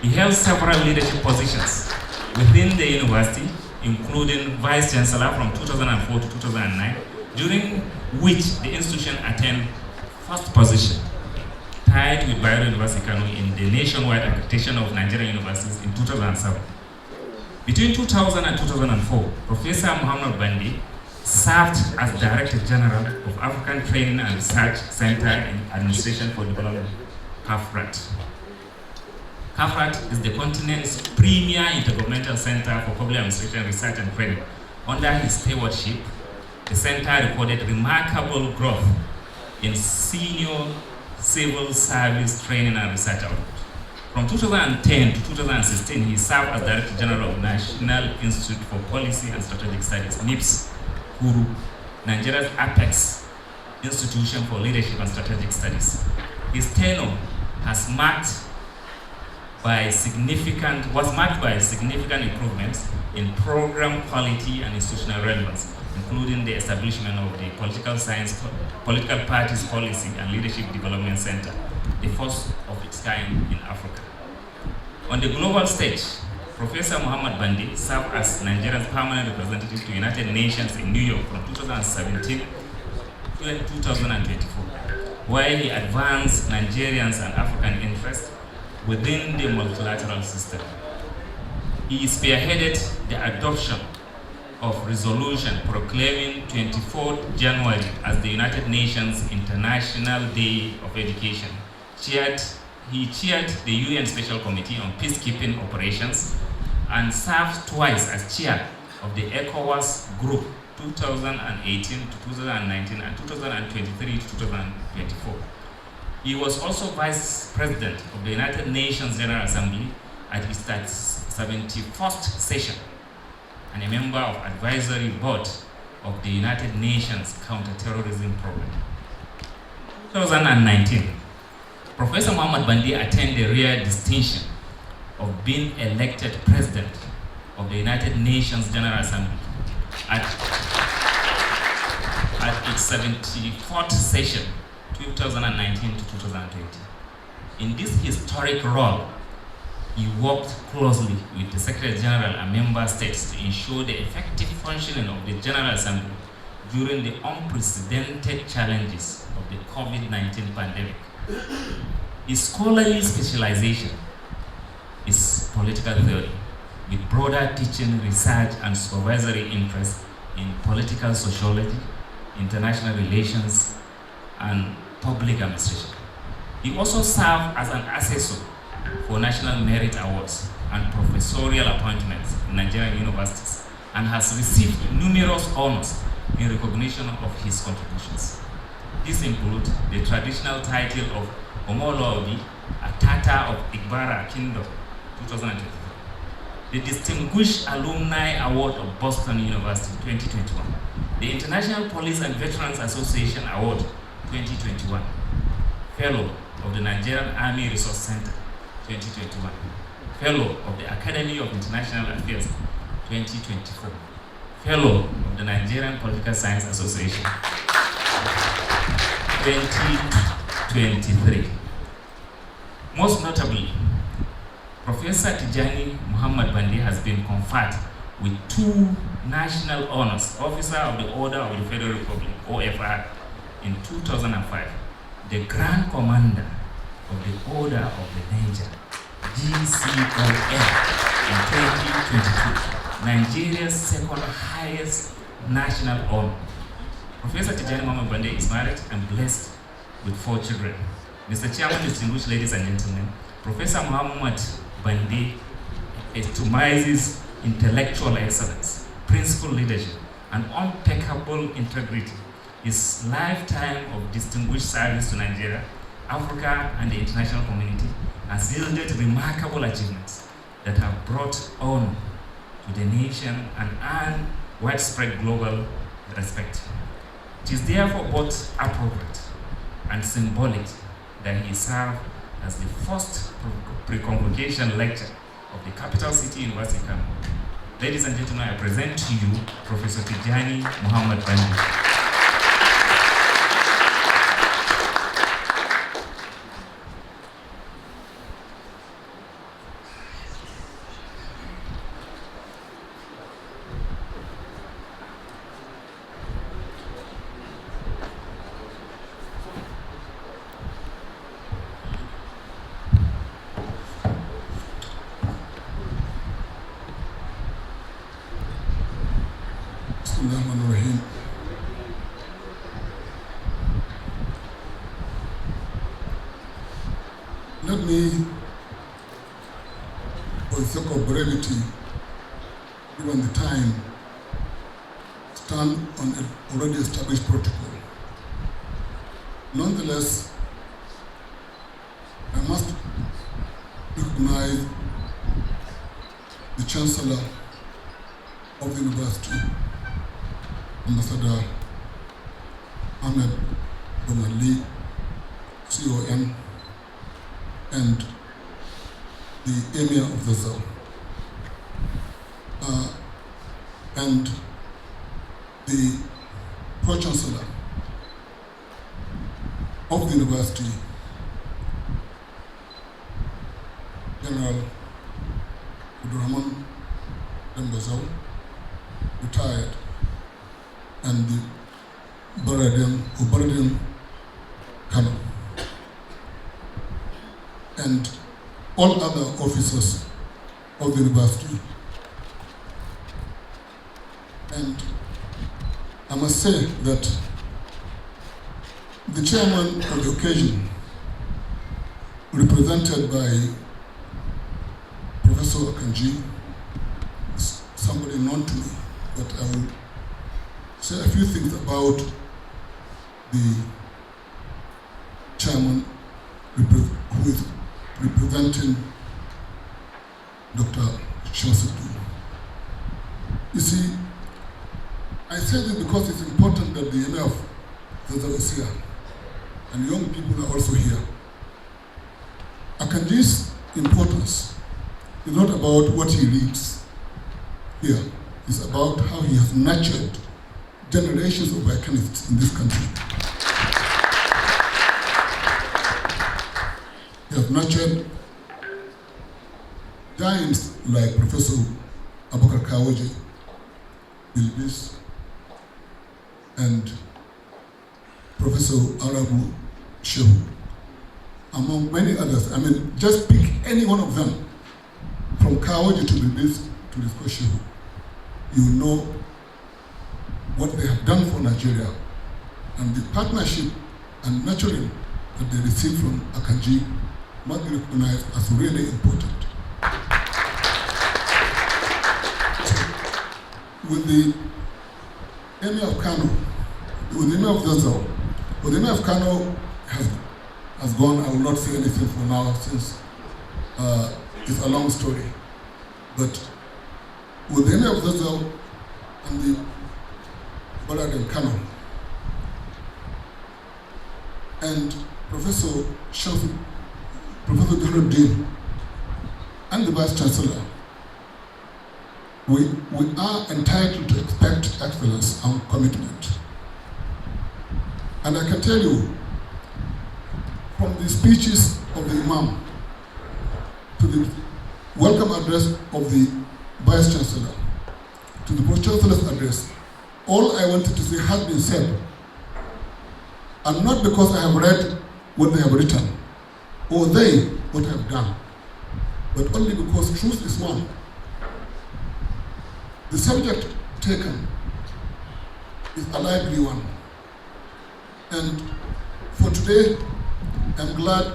He held several leadership positions within the university, including Vice Chancellor from 2004 to 2009, during which the institution attained first position, tied with Bayero University Kano in the nationwide accreditation of Nigerian universities in 2007. Between 2000 and 2004, Professor Muhammad-Bande served as Director General of African Training and Research Center in Administration for Development, CAFRAT. CAFRAT is the continent's premier intergovernmental center for public administration, research, and training. Under his stewardship, the center recorded remarkable growth in senior civil service training and research output. From 2010 to 2016, he served as Director General of National Institute for Policy and Strategic Studies, NIPS, Kuru, Nigeria's apex institution for leadership and strategic studies. His tenure was marked by significant improvements in program quality and institutional relevance, including the establishment of the Political Parties Policy and Leadership Development Center, the first of its kind in Africa. On the global stage, Professor Muhammad-Bande served as Nigeria's permanent representative to the United Nations in New York from 2017 to 2024, where he advanced Nigerians and African interests within the multilateral system. He spearheaded the adoption of resolution proclaiming 24th January as the United Nations International Day of Education. He chaired the UN Special Committee on Peacekeeping Operations and served twice as chair of the ECOWAS Group 2018 to 2019 and 2023 to 2024. He was also Vice President of the United Nations General Assembly at its 71st session and a member of advisory board of the United Nations Counterterrorism Program. 2019, Professor Muhammad-Bande attained the rare distinction of being elected President of the United Nations General Assembly at its 74th session, 2019 to 2020. In this historic role, he worked closely with the Secretary General and member states to ensure the effective functioning of the General Assembly during the unprecedented challenges of the COVID-19 pandemic. His scholarly specialization is political theory, with broader teaching, research, and supervisory interests in political sociology, international relations, and public administration. He also served as an assessor for National Merit Awards and professorial appointments in Nigerian universities and has received numerous honors in recognition of his contributions. These include the traditional title of Omolobi, Atata of Igbara Kingdom, 2023, the Distinguished Alumni Award of Boston University, 2021, the International Police and Veterans Association Award, 2021, Fellow of the Nigerian Army Resource Center, 2021, Fellow of the Academy of International Affairs, 2024, Fellow of the Nigerian Political Science Association, 2023. Most notably, Professor Tijani Muhammad-Bande has been conferred with 2 national honors, Officer of the Order of the Federal Republic, OFR, in 2005, the Grand Commander of the Order of the Niger, GCON, in 2022, Nigeria's second highest national honor. Professor Tijani Muhammad-Bande is married and blessed with 4 children. Mr. Chairman, distinguished ladies and gentlemen, Professor Muhammad-Bande epitomizes intellectual excellence, principled leadership, and impeccable integrity. His lifetime of distinguished service to Nigeria, Africa, and the international community has yielded remarkable achievements that have brought honor to the nation and earned widespread global respect. It is therefore both appropriate and symbolic that he served as the first pre-convocation lecturer of the capital city University of Kano. Ladies and gentlemen, I present to you Professor Tijani Muhammad-Bande. Let me, for the sake of brevity, given the time, stand on an already established protocol. Nonetheless, I must recognize the Chancellor of the University, Ambassador Ahmed Bonali, CON, and the Emir of Zazzau, and the Pro-Chancellor of the University, General Abdurrahman Dembazau, retired, and the Baradem Kano, and all other officers of the university. And I must say that the chairman of the occasion, represented by Professor Akanji, is somebody known to me, but I will say a few things about the chairman who is representing Dr. Shamsuddin. You see, I say this because it's important that the Emir of Zazzau is here, and young people are also here. Akanji's importance is not about what he reads here. It's about how he has nurtured generations of biokemists in this country. He has nurtured giants like Professor Abubakar Kawaji, Bilbis, and Professor Arabu Shehu, among many others. I mean, just pick any one of them, from Kawaji to Bilbis to this Shehu. You know what they have done for Nigeria, and the partnership and nurturing that they received from Akanji must be recognized as really important. With the Emir of Kano, with the Emir of Zazzau, with the Emir of Kano has gone, I will not say anything for now since it's a long story. But with the Emir of Zazzau and the Baradem Kano and Professor Shamsuddin, Professor Developmental, and the Vice Chancellor, we are entitled to expect excellence and commitment. And I can tell you, from the speeches of the Imam to the welcome address of the Vice Chancellor to the Pro-Chancellor's address, all I wanted to say has been said. And not because I have read what they have written, or they what I've done, but only because truth is one. The subject taken is a lively one. And for today, I'm glad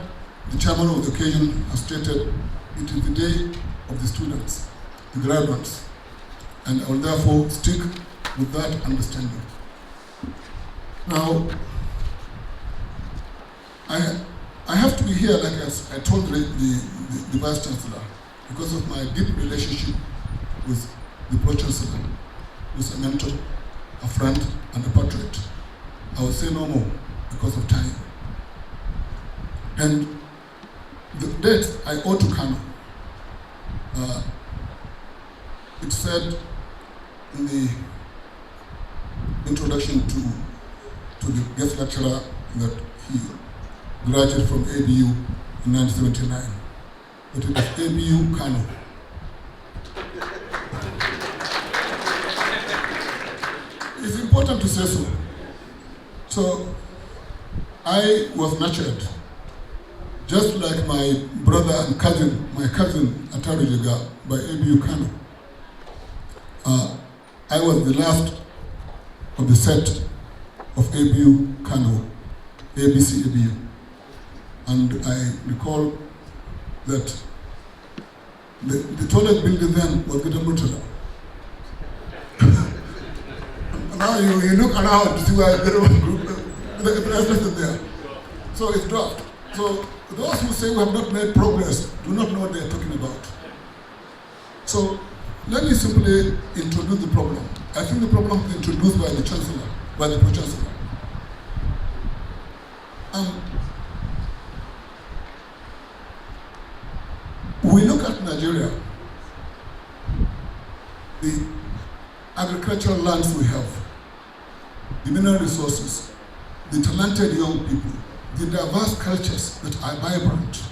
the chairman of the occasion has stated it is the day of the students, the graduates, and I will therefore stick with that understanding. Now, I have to be here, like I told the Vice Chancellor, because of my deep relationship with the Pro Chancellor, who's a mentor, a friend, and a patriot. I will say no more because of time. And the debt I owe to Kano, it said in the introduction to the guest lecturer that he graduated from ABU in 1979, but it was ABU Kano. It's important to say so. So I was nurtured, just like my brother and cousin, my cousin Atari Jega by ABU Kano. I was the last of the set of ABU Kano, ABC ABU. And I recall that the toilet building then was Developmental. Now you look around to see where the president is there. So it's dropped. So those who say we have not made progress do not know what they are talking about. So let me simply introduce the problem. I think the problem is introduced by the Chancellor, by the Pro Chancellor. We look at Nigeria, the agricultural lands we have, the mineral resources, the talented young people, the diverse cultures that are vibrant,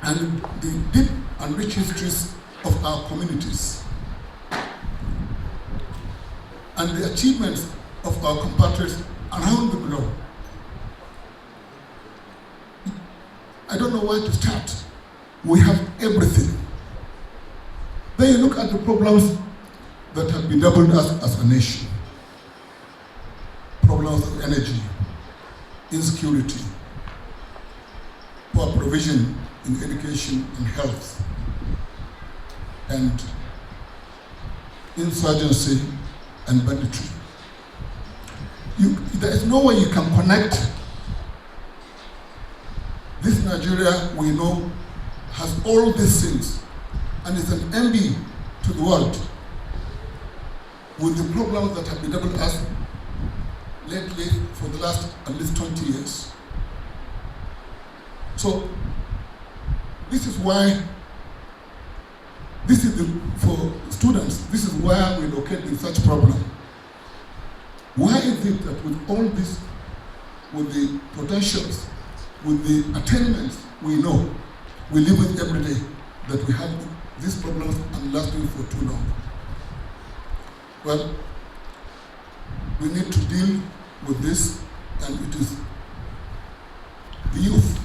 and the deep and rich histories of our communities, and the achievements of our compatriots around the globe. I don't know where to start. We have everything. Then you look at the problems that have bedeviled us as a nation. Problems of energy, insecurity, poor provision in education and health, and insurgency and banditry. There is no way you can connect this Nigeria we know has all these things and is an envy to the world with the problems that have bedeviled us lately for the last at least 20 years. So this is why, for students, this is where we locate in such problem. Why is it that with all this, with the potentials, with the attainments we know, we live with every day, that we have these problems and lasting for too long? Well, we need to deal with this, and it is the youth,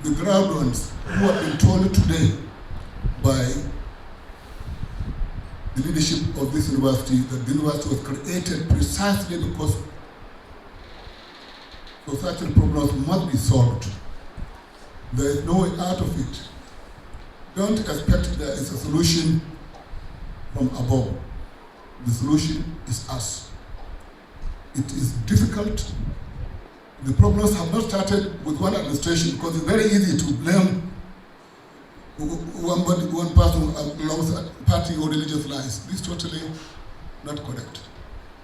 the graduates who have been told today by the leadership of this university that the university was created precisely because societal problems must be solved. There is no way out of it. Don't expect there is a solution from above. The solution is us. It is difficult. The problems have not started with one administration, because it's very easy to blame one person along party or religious lines. This is totally not correct.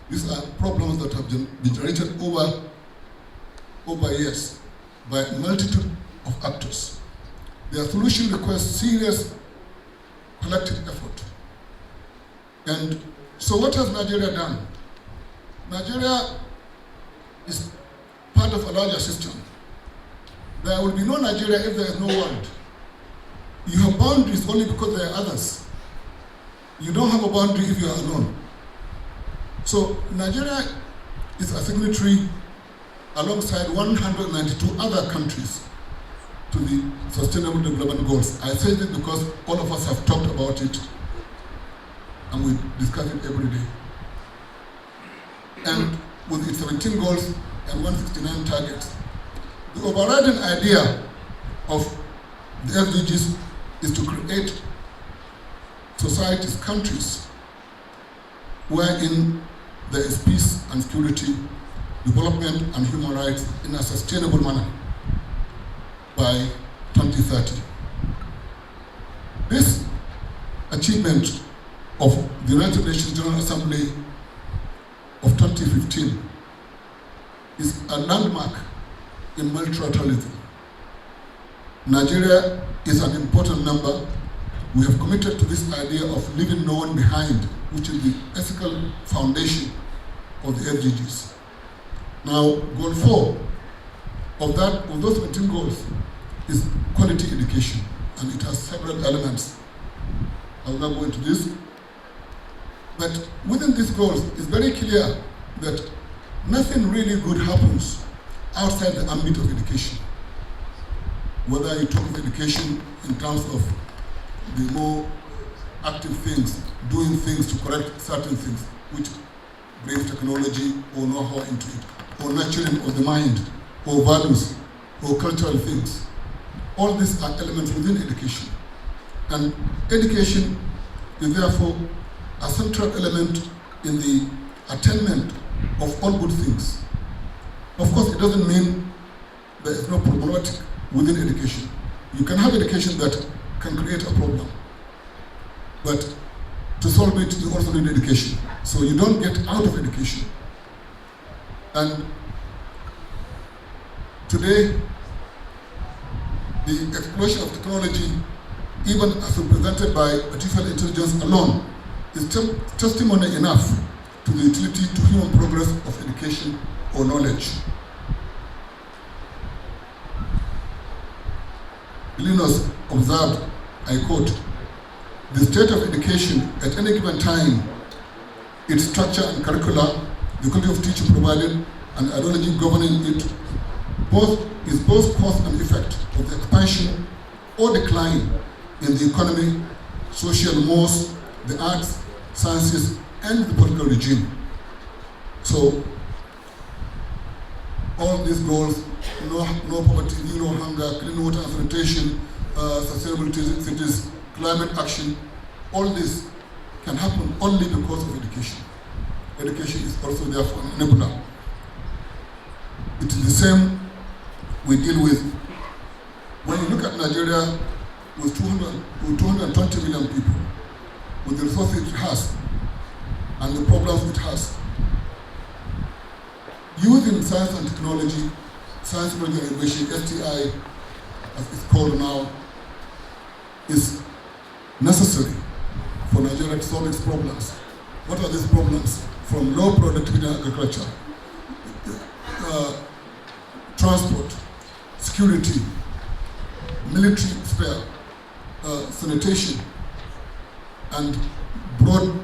These are problems that have been generated over years by a multitude of actors. Their solution requires serious collective effort. And so what has Nigeria done? Nigeria is part of a larger system. There will be no Nigeria if there is no world. You have boundaries only because there are others. You don't have a boundary if you are alone. So Nigeria is a signatory alongside 192 other countries to the Sustainable Development Goals. I say this because all of us have talked about it and we discuss it every day. And with its 17 goals and 169 targets, the overriding idea of the SDGs is to create societies, countries, wherein there is peace and security, development and human rights in a sustainable manner by 2030. This achievement of the United Nations General Assembly of 2015 is a landmark in multilateralism. Nigeria is an important member. We have committed to this idea of leaving no one behind, which is the ethical foundation of the SDGs. Now, goal 4 of those 17 goals is quality education, and it has several elements. I will not go into this. But within these goals, it's very clear that nothing really good happens outside the ambit of education. Whether you talk of education in terms of the more active things, doing things to correct certain things, which brings technology or know-how into it, or nurturing of the mind, or values, or cultural things. All these are elements within education. And education is therefore a central element in the attainment of all good things. Of course, it doesn't mean there is no problematic within education. You can have education that can create a problem, but to solve it, you also need education. So you don't get out of education. And today, the explosion of technology, even as represented by artificial intelligence alone, is testimony enough to the utility to human progress of education or knowledge. Linus observed, I quote, "The state of education at any given time, its structure and curricula, the quality of teaching provided, and ideology governing it, is both cause and effect of the expansion or decline in the economy, social mores, the arts, sciences, and the political regime." So, all these goals, no poverty, zero hunger, clean water and sanitation, sustainable cities, climate action, all this can happen only because of education. Education is also therefore an enabler. It is the same we deal with. When you look at Nigeria with 220 million people, with the resources it has and the problems it has, using science and technology, science, technology and innovation, STI, as it's called now, is necessary for Nigeria to solve its problems. What are these problems? From low productivity in agriculture, transport, security, military spare, sanitation, and broad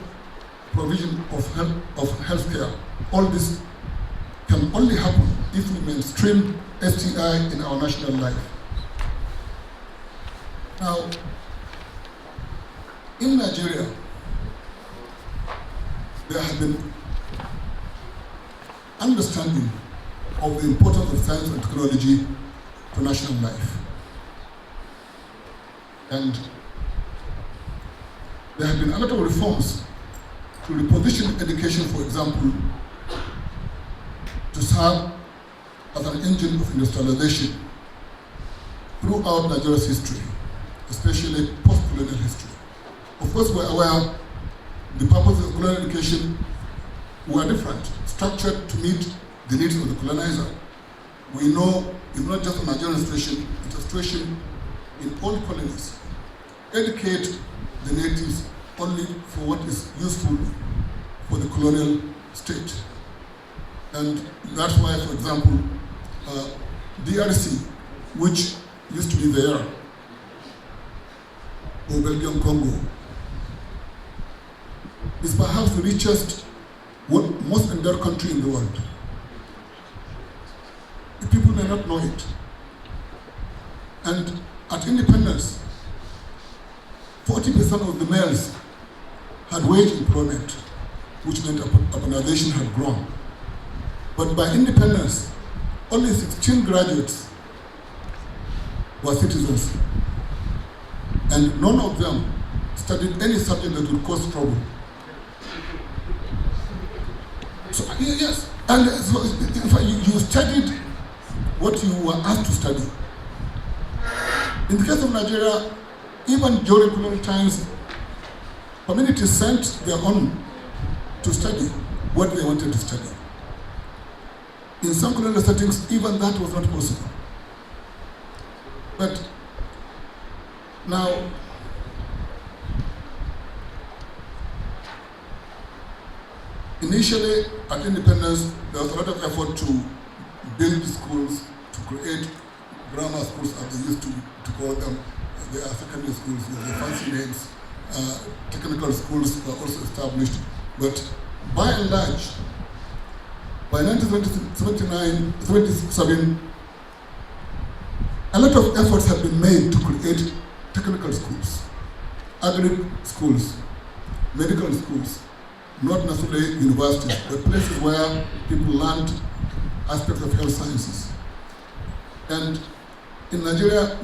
provision of healthcare. All this can only happen if we mainstream STI in our national life. Now, in Nigeria, there has been understanding of the importance of science and technology to national life. And there have been a lot of reforms to reposition education, for example, to serve as an engine of industrialization throughout Nigeria's history, especially post-colonial history. Of course, we're aware the purposes of colonial education were different, structured to meet the needs of the colonizer. We know it's not just a Nigerian situation, it's a situation in all colonies. Educate the natives only for what is useful for the colonial state. And that's why, for example, DRC, which used to be there, or Belgium Congo, is perhaps the richest, most endowed country in the world. the people may not know it. And at independence, 40% of the males had wage employment, which meant urbanization had grown. But by independence, only 16 graduates were citizens, and none of them studied any subject that would cause trouble. So, yes, and so in fact, you studied what you were asked to study. In the case of Nigeria, even during colonial times, communities sent their own to study what they wanted to study. In some colonial settings, even that was not possible. But now, initially at independence, there was a lot of effort to build schools, to create grammar schools, as they used to call them. They are secondary schools with their fancy names. Technical schools were also established. But by and large, by 1977, a lot of efforts have been made to create technical schools, agri schools, medical schools, not necessarily universities, but places where people learned aspects of health sciences. And in Nigeria,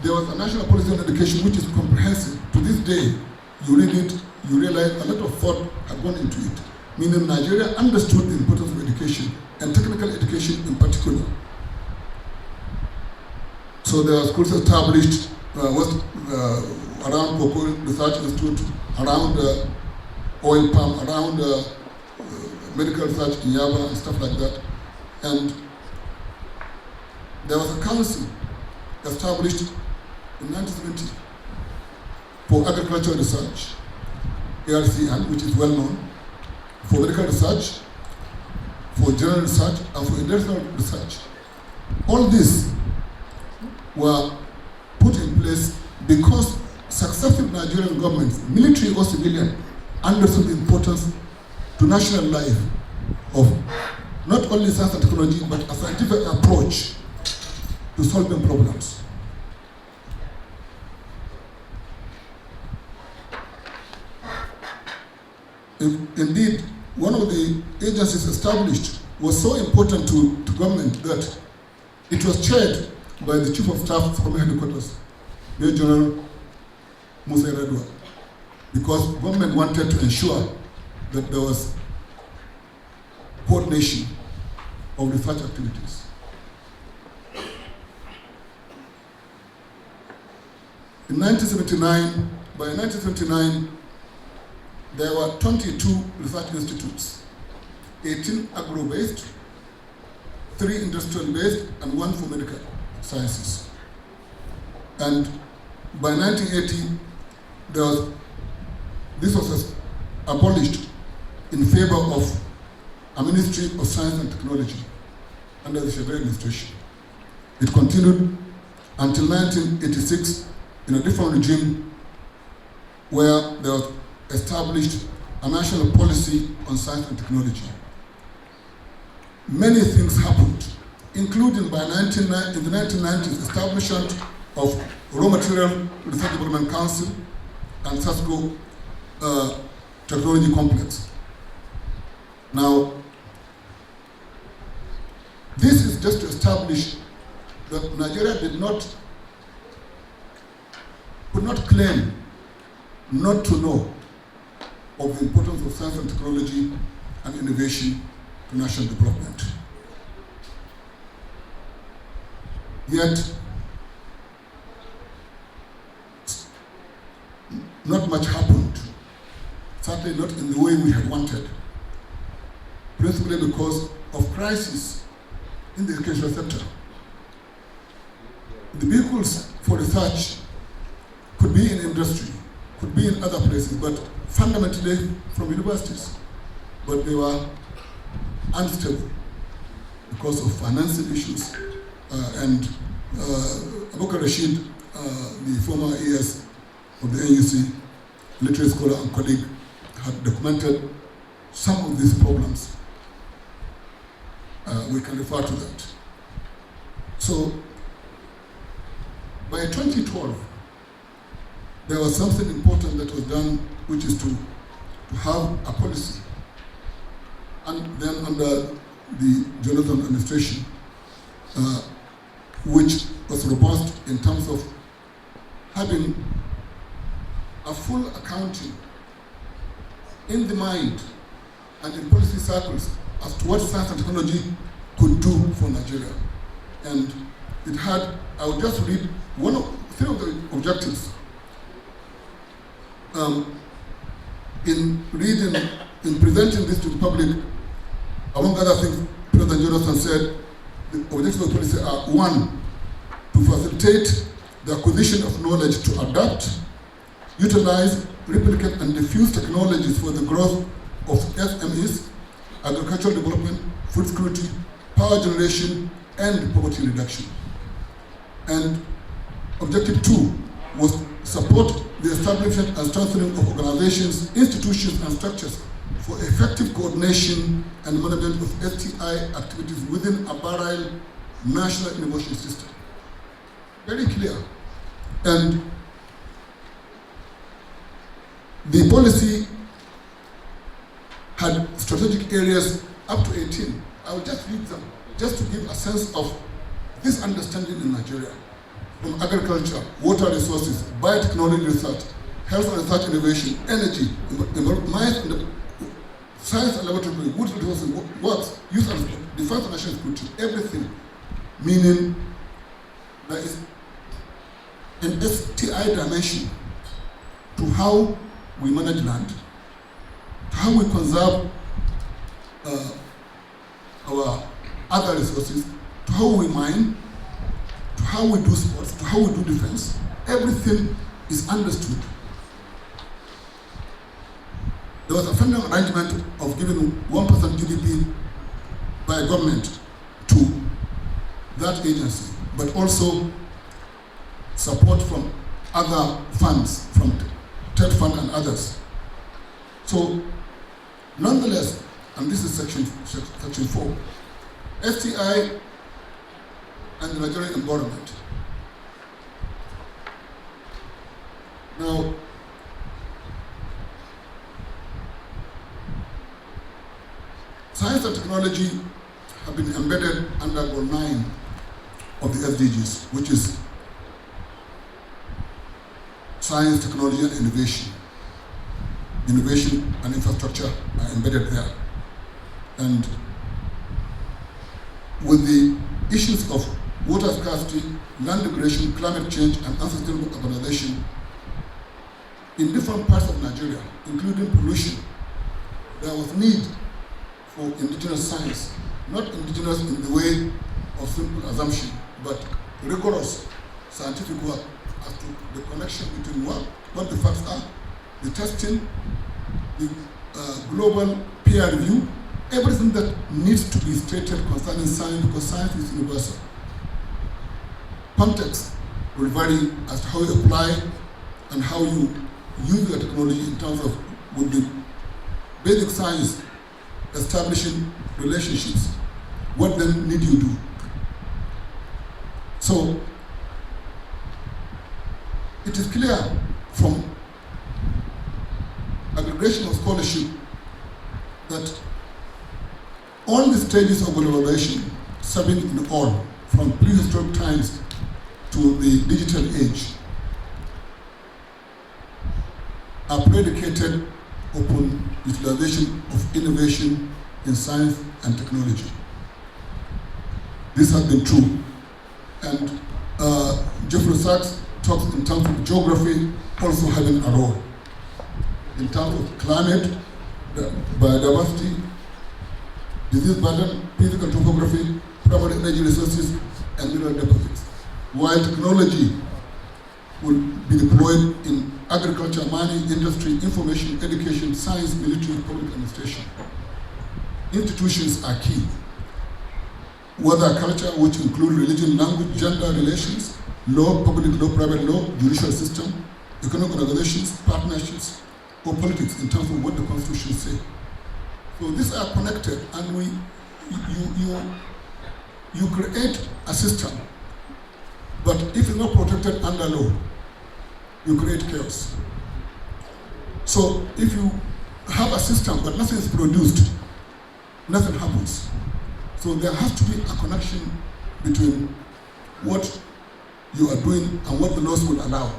there was a national policy on education which is comprehensive. To this day, you read it, you realize a lot of thought had gone into it. Meaning Nigeria understood the importance of education, and technical education in particular. So there are schools established around Cocoa Research Institute, around oil palm, around medical research in Yaba and stuff like that. And there was a council established in 1970 for agricultural research, ARCN, which is well known, for medical research, for general research, and for industrial research. All these were put in place because successive Nigerian governments, military or civilian, understood the importance to national life of not only science and technology, but a scientific approach to solving problems. Indeed, one of the agencies established was so important to government that it was chaired by the Chief of Staff from headquarters, Major General Musa Redwa, because government wanted to ensure that there was coordination of research activities. In 1979, by 1979, there were 22 research institutes, 18 agro-based, 3 industrial-based, and 1 for medical sciences. And by 1980, this was abolished in favor of a Ministry of Science and Technology under the Chevron administration. It continued until 1986 in a different regime where there was established a national policy on science and technology. Many things happened, including in the 1990s, establishment of Raw Material Research Development Council and SASCO Technology Complex. Now, this is just to establish that Nigeria could not claim not to know of the importance of science and technology and innovation to national development. Yet, not much happened, certainly not in the way we had wanted, principally because of crisis in the educational sector. The vehicles for research could be in industry, could be in other places, but fundamentally from universities. But they were unstable because of financial issues. And Abubakar Rashid, the former AS of the NUC, literary scholar and colleague, had documented some of these problems. We can refer to that. So by 2012, there was something important that was done, which is to have a policy. And then under the Jonathan administration, which was robust in terms of having a full accounting in the mind and in policy circles as to what science and technology could do for Nigeria. And it had, I will just read three of the objectives. In presenting this to the public, among other things, President Jonathan said the objectives of the policy are: 1, to facilitate the acquisition of knowledge to adapt, utilize, replicate, and diffuse technologies for the growth of SMEs, agricultural development, food security, power generation, and poverty reduction. And objective 2 was support the establishment and strengthening of organizations, institutions, and structures for effective coordination and management of STI activities within a virile national innovation system. Very clear. And the policy had strategic areas up to 18. I will just read them, just to give a sense of this understanding in Nigeria. From agriculture, water resources, biotechnology research, health and research innovation, energy, mines and science and laboratory, wood resources, works, youth and defense and national security, everything. Meaning there is an STI dimension to how we manage land, to how we conserve our other resources, to how we mine, to how we do sports, to how we do defense. Everything is understood. There was a funding arrangement of giving 1% GDP by government to that agency, but also support from other funds, from TED Fund and others. So, nonetheless, and this is section 4, STI and the Nigerian environment. Now, science and technology have been embedded under Goal 9 of the SDGs, which is science, technology, and innovation. Innovation and infrastructure are embedded there. And with the issues of water scarcity, land degradation, climate change, and unsustainable urbanization in different parts of Nigeria, including pollution, there was need for indigenous science, not indigenous in the way of simple assumption, but rigorous scientific work as to the connection between what the facts are, the testing, the global peer review, everything that needs to be stated concerning science, because science is universal. Context will vary as to how you apply and how you use your technology in terms of, with the basic science establishing relationships. What then need you do? So, it is clear from aggregation of scholarship that all the stages of globalization, serving in all, from prehistoric times to the digital age, are predicated upon utilization of innovation in science and technology. This has been true. And Jeffrey Sachs talks in terms of geography also having a role. In terms of climate, biodiversity, disease burden, physical topography, primary energy resources, and mineral deposits. While technology will be deployed in agriculture, mining, industry, information, education, science, military, public administration. Institutions are key. Whether culture, which include religion, language, gender relations, law, public law, private law, judicial system, economic organizations, partnerships, or politics in terms of what the Constitution says. So these are connected, and you create a system, but if it's not protected under law, you create chaos. So if you have a system but nothing is produced, nothing happens. So there has to be a connection between what you are doing and what the laws will allow.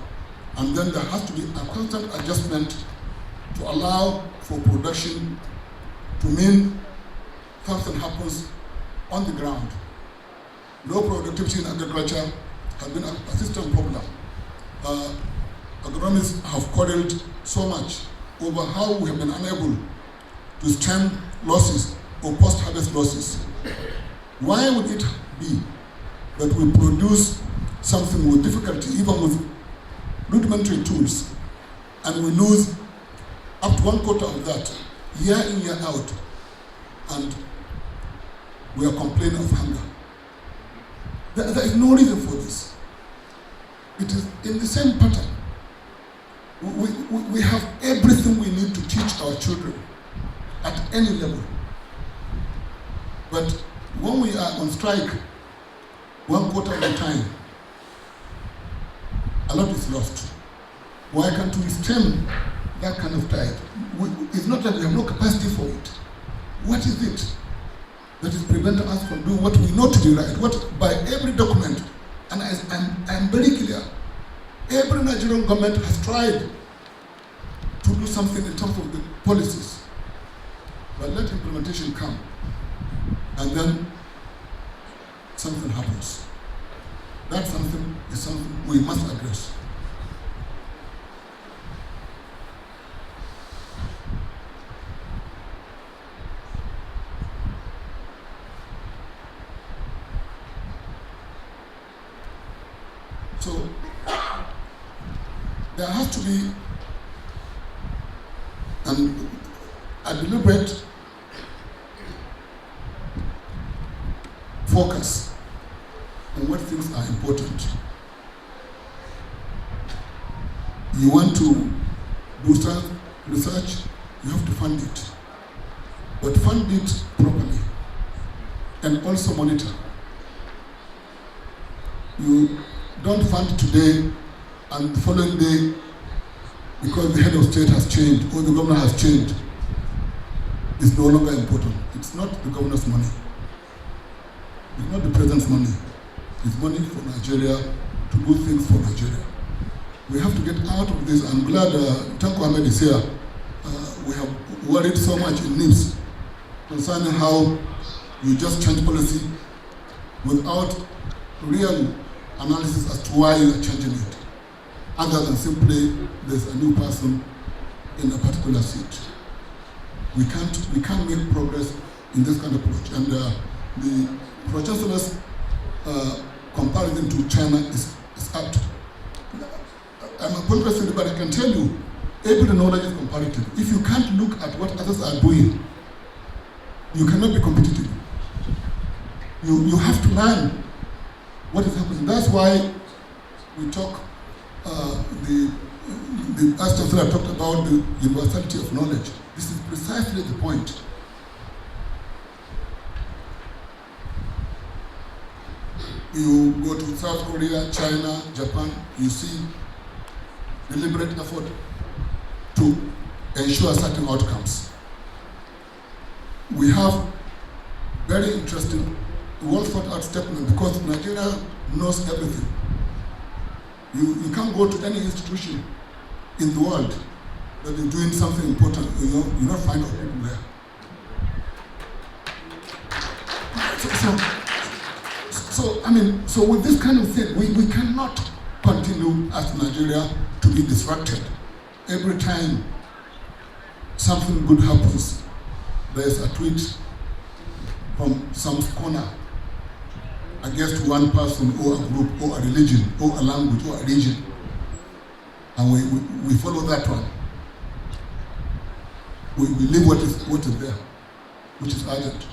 And then there has to be a constant adjustment to allow for production to mean something happens on the ground. Low productivity in agriculture has been a system problem. Agronomists have quarreled so much over how we have been unable to stem losses or post-harvest losses. Why would it be that we produce something with difficulty, even with rudimentary tools, and we lose up to 1/4 of that year in, year out, and we are complaining of hunger? There is no reason for this. It is in the same pattern. We have everything we need to teach our children at any level. But when we are on strike, 1/4 of the time, a lot is lost. Why can't we stem that kind of tide? It's not that we have no capacity for it. What is it that is preventing us from doing what we know to be right? What, by every document, and I'm very clear, every Nigerian government has tried to do something in terms of the policies, but let implementation come, and then something happens. That something is something we must address. So there has to be a deliberate focus on what things are important. You want to do some research, you have to fund it. But fund it properly and also monitor. You don't fund today and the following day, because the head of state has changed or the governor has changed, it's no longer important. It's not the governor's money. It's not the president's money. It's money for Nigeria to do things for Nigeria. We have to get out of this. I'm glad Tanko Ahmed is here. We have worried so much in NIMS concerning how you just change policy without real analysis as to why you are changing it, other than simply there's a new person in a particular seat. We can't make progress in this kind of approach. And the Pro-Chancellor's comparison to China is apt. I'm a politician, but I can tell you, every knowledge is comparative. If you can't look at what others are doing, you cannot be competitive. You have to learn what is happening. That's why we talk, the Vice Chancellor talked about the universality of knowledge. This is precisely the point. You go to South Korea, China, Japan, you see deliberate effort to ensure certain outcomes. We have very interesting, well thought out statement because Nigeria knows everything. You can't go to any institution in the world that is doing something important, you not find out people there. So with this kind of thing, we cannot continue as Nigeria to be distracted. Every time something good happens, there's a tweet from some corner against one person or a group or a religion or a language or a region. And we follow that one. We leave what is there, which is urgent.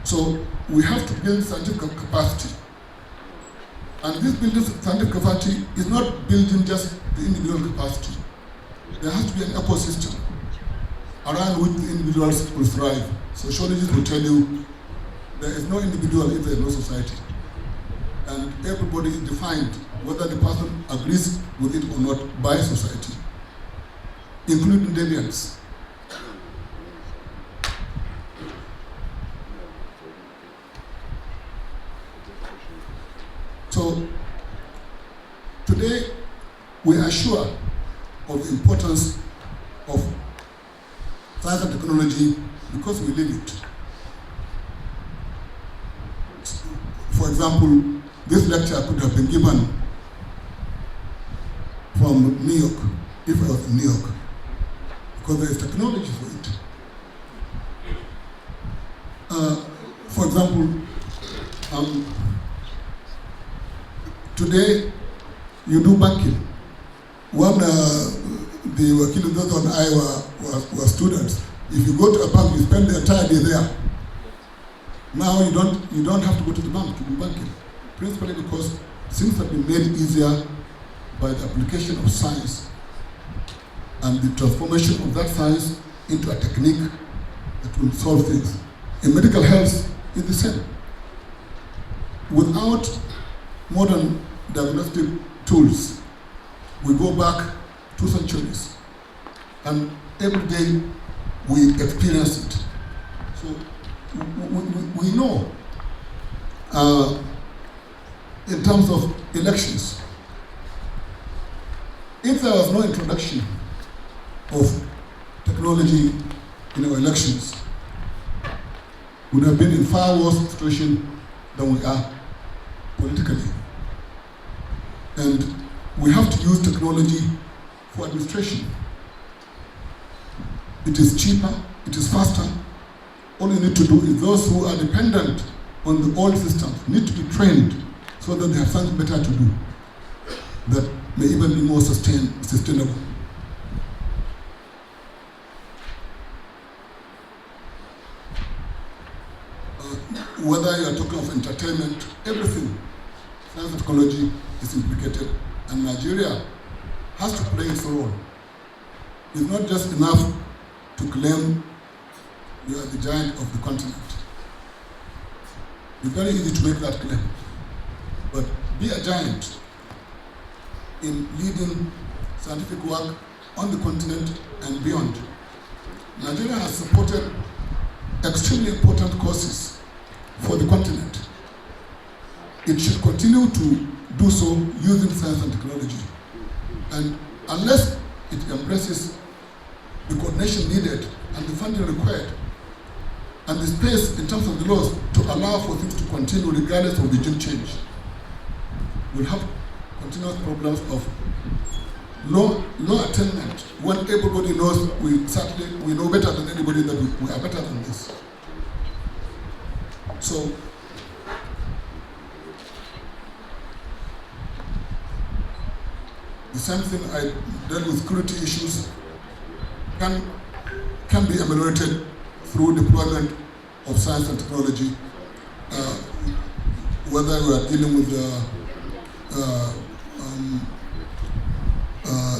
So we have to build scientific capacity. And this building scientific capacity is not building just the individual capacity. There has to be an ecosystem. around which the individuals will thrive. Sociologists will tell you there is no individual if there is no society. And everybody is defined, whether the person agrees with it or not, by society, including deviants. So today we are sure of the importance of science and technology because we live it. For example, this lecture could have been given from New York, if I was in New York, because there is technology for it. For example, today you do banking. When the Wakil and I were students, if you go to a bank, you spend the entire day there. Now you don't have to go to the bank to do banking, principally because things have been made easier by the application of science and the transformation of that science into a technique that will solve things. In medical health, it's the same. Without modern diagnostic tools, we go back 2 centuries, and every day we experience it. So we know, in terms of elections, if there was no introduction of technology in our elections, we would have been in far worse situation than we are politically. And we have to use technology for administration. It is cheaper, it is faster. All you need to do is those who are dependent on the old systems need to be trained so that they have something better to do that may even be more sustainable. Whether you are talking of entertainment, everything, science and technology is implicated, and Nigeria has to play its role. It's not just enough to claim you are the giant of the continent. It's very easy to make that claim, but be a giant in leading scientific work on the continent and beyond. Nigeria has supported extremely important causes for the continent. It should continue to do so using science and technology. And unless it embraces the coordination needed and the funding required, and the space in terms of the laws to allow for things to continue regardless of regime change, we'll have continuous problems of low attainment when everybody knows we know better than anybody that we are better than this. So the same thing I dealt with security issues can be ameliorated through deployment of science and technology, whether we are dealing with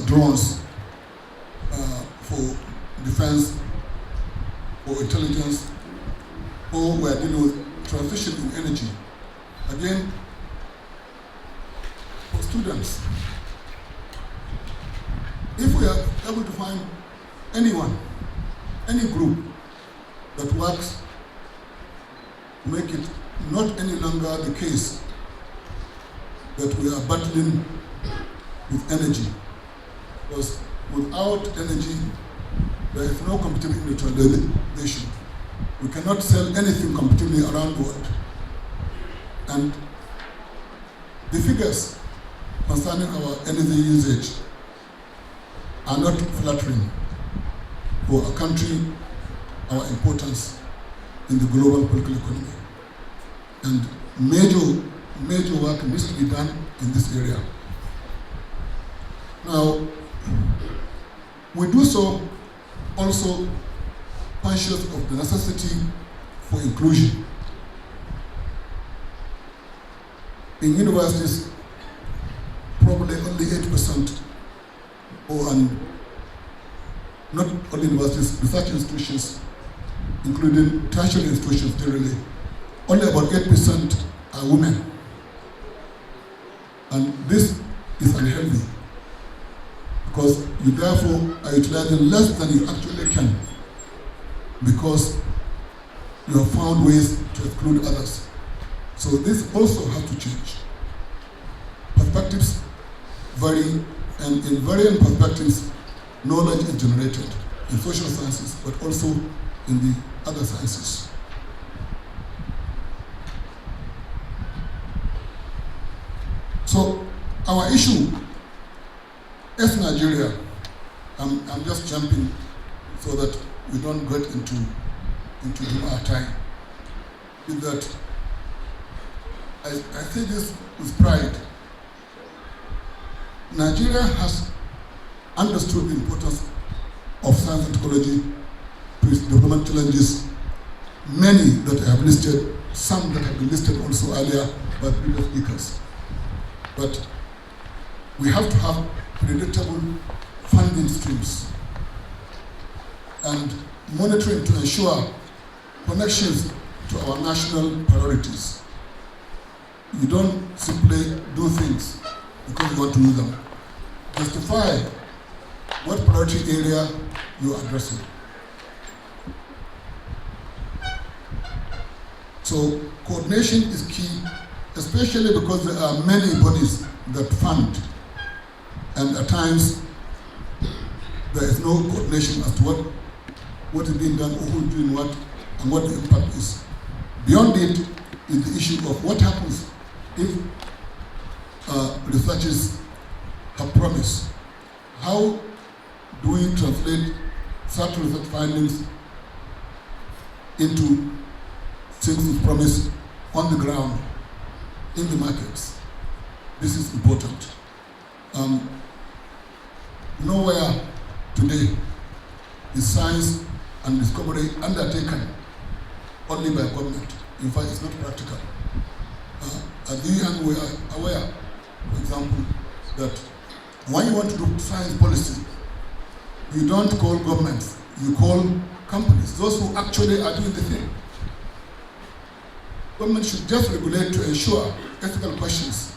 drones for defense, for intelligence, or we are dealing with transition in energy. Again, for students, if we are able to find anyone, any group that works to make it not any longer the case that we are battling with energy, because without energy there is no competitive industrialization. We cannot sell anything competitively around the world. And the figures concerning our energy usage are not flattering for a country, our importance in the global political economy. And major work needs to be done in this area. Now, we do so also conscious of the necessity for inclusion. In universities, probably only 8% or not only universities, research institutions, including tertiary institutions generally, only about 8% are women. And this is unhealthy because you therefore are utilizing less than you actually can because you have found ways to exclude others. So this also has to change. Perspectives vary, and in varying perspectives, knowledge is generated in social sciences, but also in the other sciences. So our issue as Nigeria, I'm just jumping so that we don't get into our time, is that I say this with pride. Nigeria has understood the importance of science and technology to its development challenges, many that I have listed, some that have been listed also earlier by previous speakers. But we have to have predictable funding streams and monitoring to ensure connections to our national priorities. You don't simply do things because you want to do them. Justify what priority area you are addressing. So coordination is key, especially because there are many bodies that fund, and at times there is no coordination as to what is being done or who is doing what and what the impact is. Beyond it is the issue of what happens if researchers have promised. How do we translate certain research findings into things with promise on the ground, in the markets? This is important. Nowhere today is science and discovery undertaken only by government. In fact, it's not practical. As you and we are aware, for example, that when you want to do science policy, you don't call governments, you call companies, those who actually are doing the thing. Government should just regulate to ensure ethical questions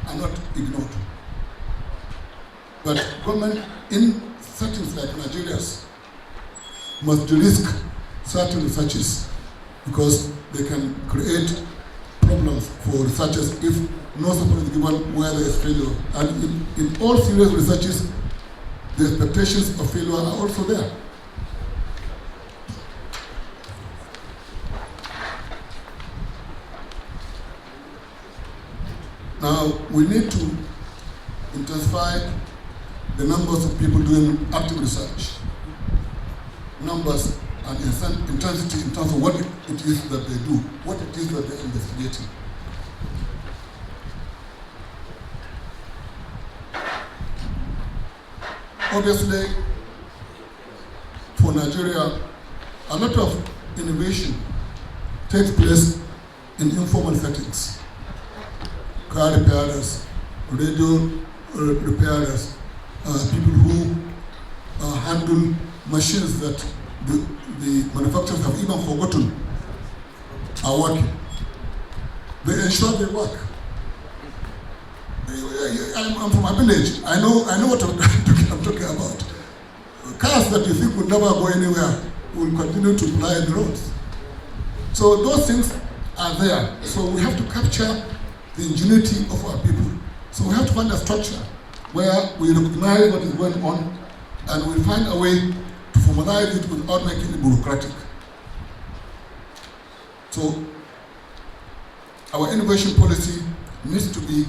are not ignored. But government in settings like Nigeria's must risk certain researches because they can create problems for researchers if no support is given where there is failure. And in all serious researches, the expectations of failure are also there. Now, we need to intensify the numbers of people doing active research. Numbers and intensity in terms of what it is that they do, what it is that they're investigating. Obviously, for Nigeria, a lot of innovation takes place in informal settings. Car repairers, radio repairers, people who handle machines that the manufacturers have even forgotten are working. They ensure they work. I'm from a village. I know what I'm talking about. Cars that you think would never go anywhere will continue to ply the roads. So those things are there. So we have to capture the ingenuity of our people. So we have to find a structure where we recognize what is going on and we find a way to formalize it without making it bureaucratic. So our innovation policy needs to be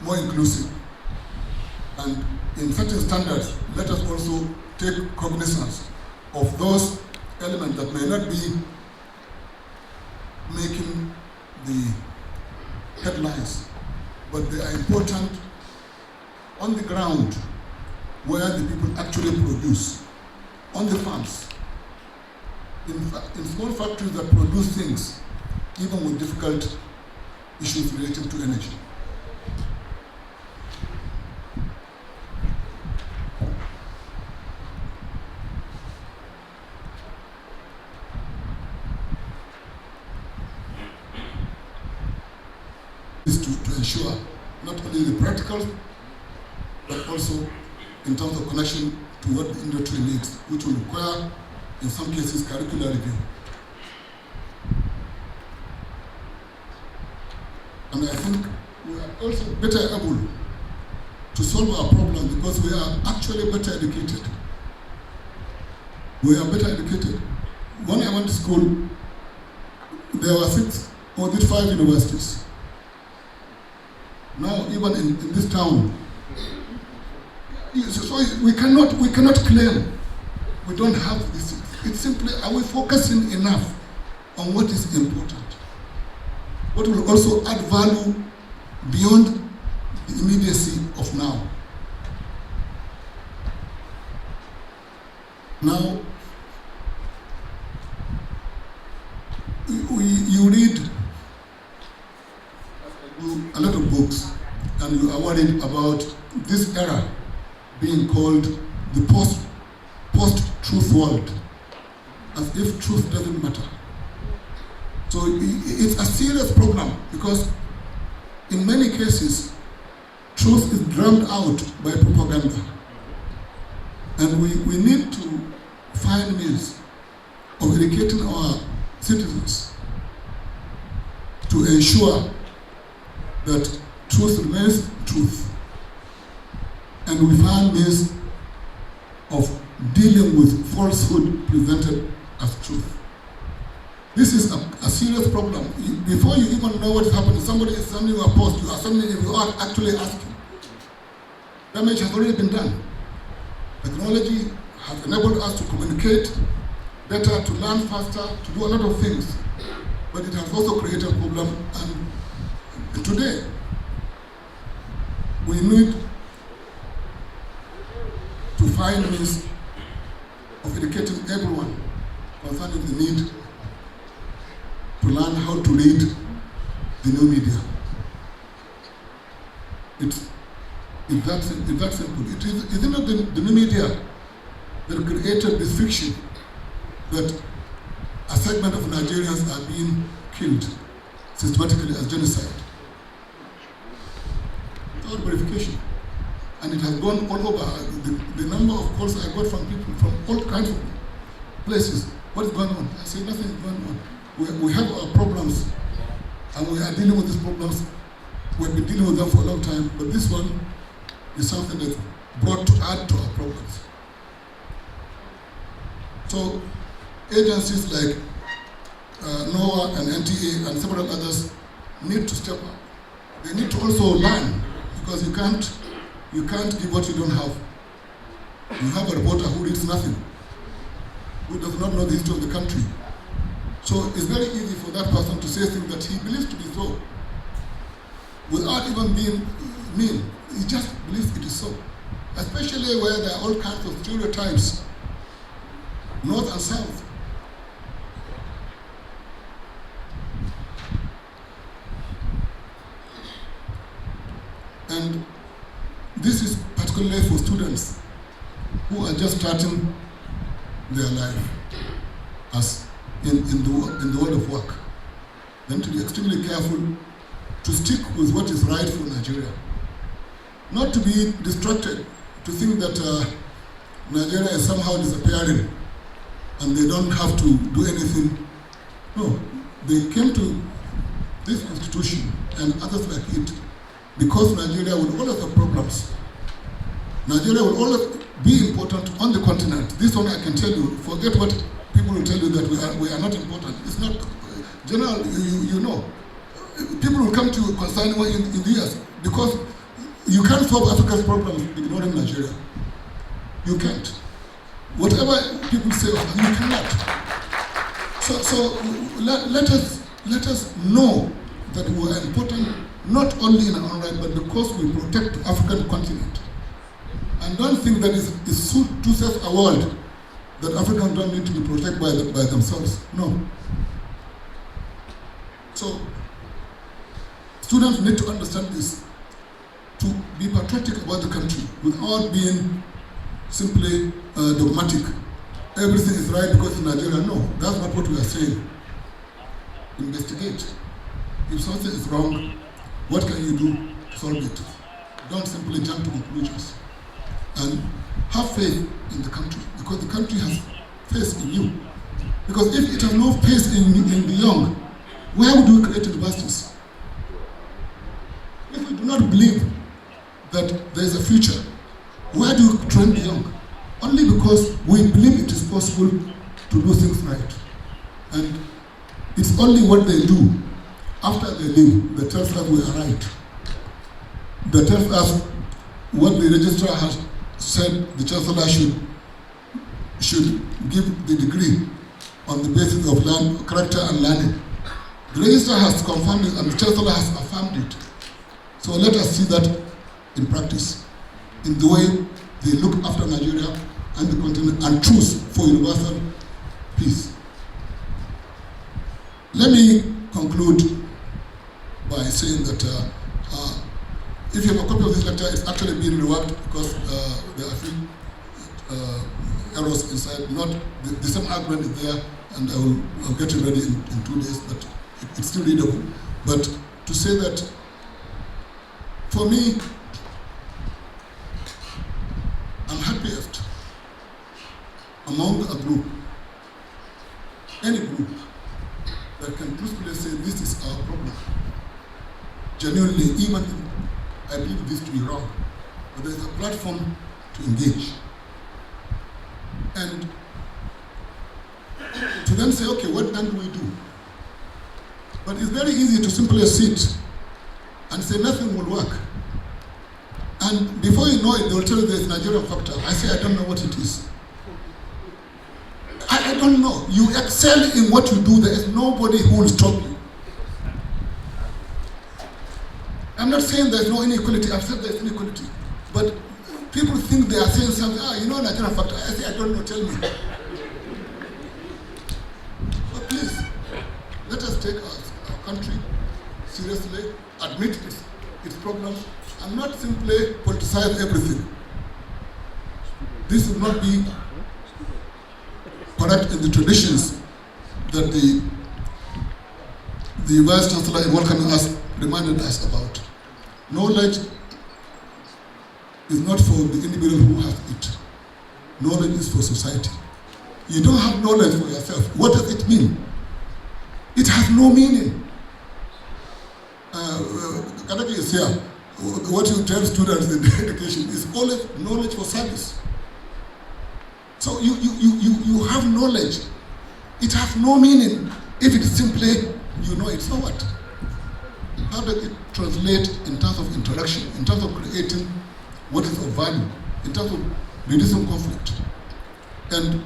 more inclusive. And in setting standards, let us also take cognizance of those elements that may not be making the headlines, but they are important on the ground where the people actually produce, on the farms, in small factories that produce things, even with difficult issues related to energy. ways to ensure not only the practical, but also in terms of connection to what the industry needs, which will require, in some cases, curricular review. And I think we are also better able to solve our problem because we are actually better educated. We are better educated. When I went to school, there were 6 or 5 universities. Now, even in this town, so we cannot claim we don't have this. It's simply, are we focusing enough on what is important? What will also add value beyond the immediacy of now? Now, you read a lot of books and you are worried about this era being called the post-truth world, as if truth doesn't matter. So it's a serious problem because in many cases, truth is drowned out by propaganda. And we need to find means of educating our citizens to ensure that truth remains truth. And we find means of dealing with falsehood presented as truth. This is a serious problem. Before you even know what is happening, somebody is sending you a post, you are actually asking. Damage has already been done. Technology has enabled us to communicate better, to learn faster, to do a lot of things. But it has also created a problem. And today, we need to find means of educating everyone concerning the need to learn how to read the new media. It's that simple. It is not the new media that created this fiction that a segment of Nigerians are being killed systematically as genocide. Without verification. And it has gone all over. The number of calls I got from people from all kinds of places. What is going on? I say nothing is going on. We have our problems, and we are dealing with these problems. We've been dealing with them for a long time, but this one is something that's brought to add to our problems. So agencies like NOAA and NTA and several others need to step up. They need to also learn, because you can't give what you don't have. You have a reporter who reads nothing, who does not know the history of the country. So it's very easy for that person to say things that he believes to be so, without even being mean. He just believes it is so. Especially where there are all kinds of stereotypes, north and south. And this is particularly for students who are just starting their life as in the world of work. Then to be extremely careful to stick with what is right for Nigeria. Not to be distracted, to think that Nigeria is somehow disappearing and they don't have to do anything. No, they came to this institution and others like it because Nigeria will always have problems. Nigeria will always be important on the continent. This one I can tell you, forget what people will tell you that we are not important. It's not, general, you know. People will come to you concerning in the years because you can't solve Africa's problems ignoring Nigeria. You can't. Whatever people say, you cannot. So let us know that we are important not only in our own right, but because we protect the African continent. And don't think that it's so to serve a world that Africans don't need to be protected by themselves. No. So students need to understand this, to be patriotic about the country without being simply dogmatic. Everything is right because in Nigeria. No, that's not what we are saying. Investigate. If something is wrong, What can you do to solve it? Don't simply jump to conclusions. And have faith in the country, because the country has faith in you. Because if it has no faith in the young, why would we create universities? If we do not believe that there is a future, why do we train the young? Only because we believe it is possible to do things right. And it's only what they do after they leave that tells us we are right. That tells us what the registrar has said the chancellor should give the degree on the basis of character and learning. The registrar has confirmed it and the chancellor has affirmed it. So let us see that in practice, in the way they look after Nigeria and the continent and choose for universal peace. Let me conclude by saying that if you have a copy of this lecture, it's actually being reworked because there are a few errors inside. Not the same argument is there, and I'll get it ready in 2 days, but it's still readable. But to say that, for me, I'm happiest among a group, any group, that can truthfully say this is our problem. Genuinely, even if I believe this to be wrong, but there's a platform to engage. And to then say, okay, what then do we do? But it's very easy to simply sit and say nothing will work. And before you know it, they will tell you there's Nigerian factor. I say, I don't know what it is. I don't know. You excel in what you do, there is nobody who will stop you. I'm not saying there's no inequality, I've said there's inequality. But people think they are saying something, Nigerian factor. I say, I don't know, tell me. But please, let us take our country seriously, admit its problems, and not simply politicize everything. This will not be correct in the traditions that the Vice Chancellor in welcoming us reminded us about. Knowledge is not for the individual who has it. Knowledge is for society. You don't have knowledge for yourself. What does it mean? It has no meaning. Kadaki is here. What you tell students in education is always knowledge for service. So you have knowledge. It has no meaning if it's simply you know it. So what? How does it translate in terms of interaction, in terms of creating what is of value, in terms of reducing conflict? And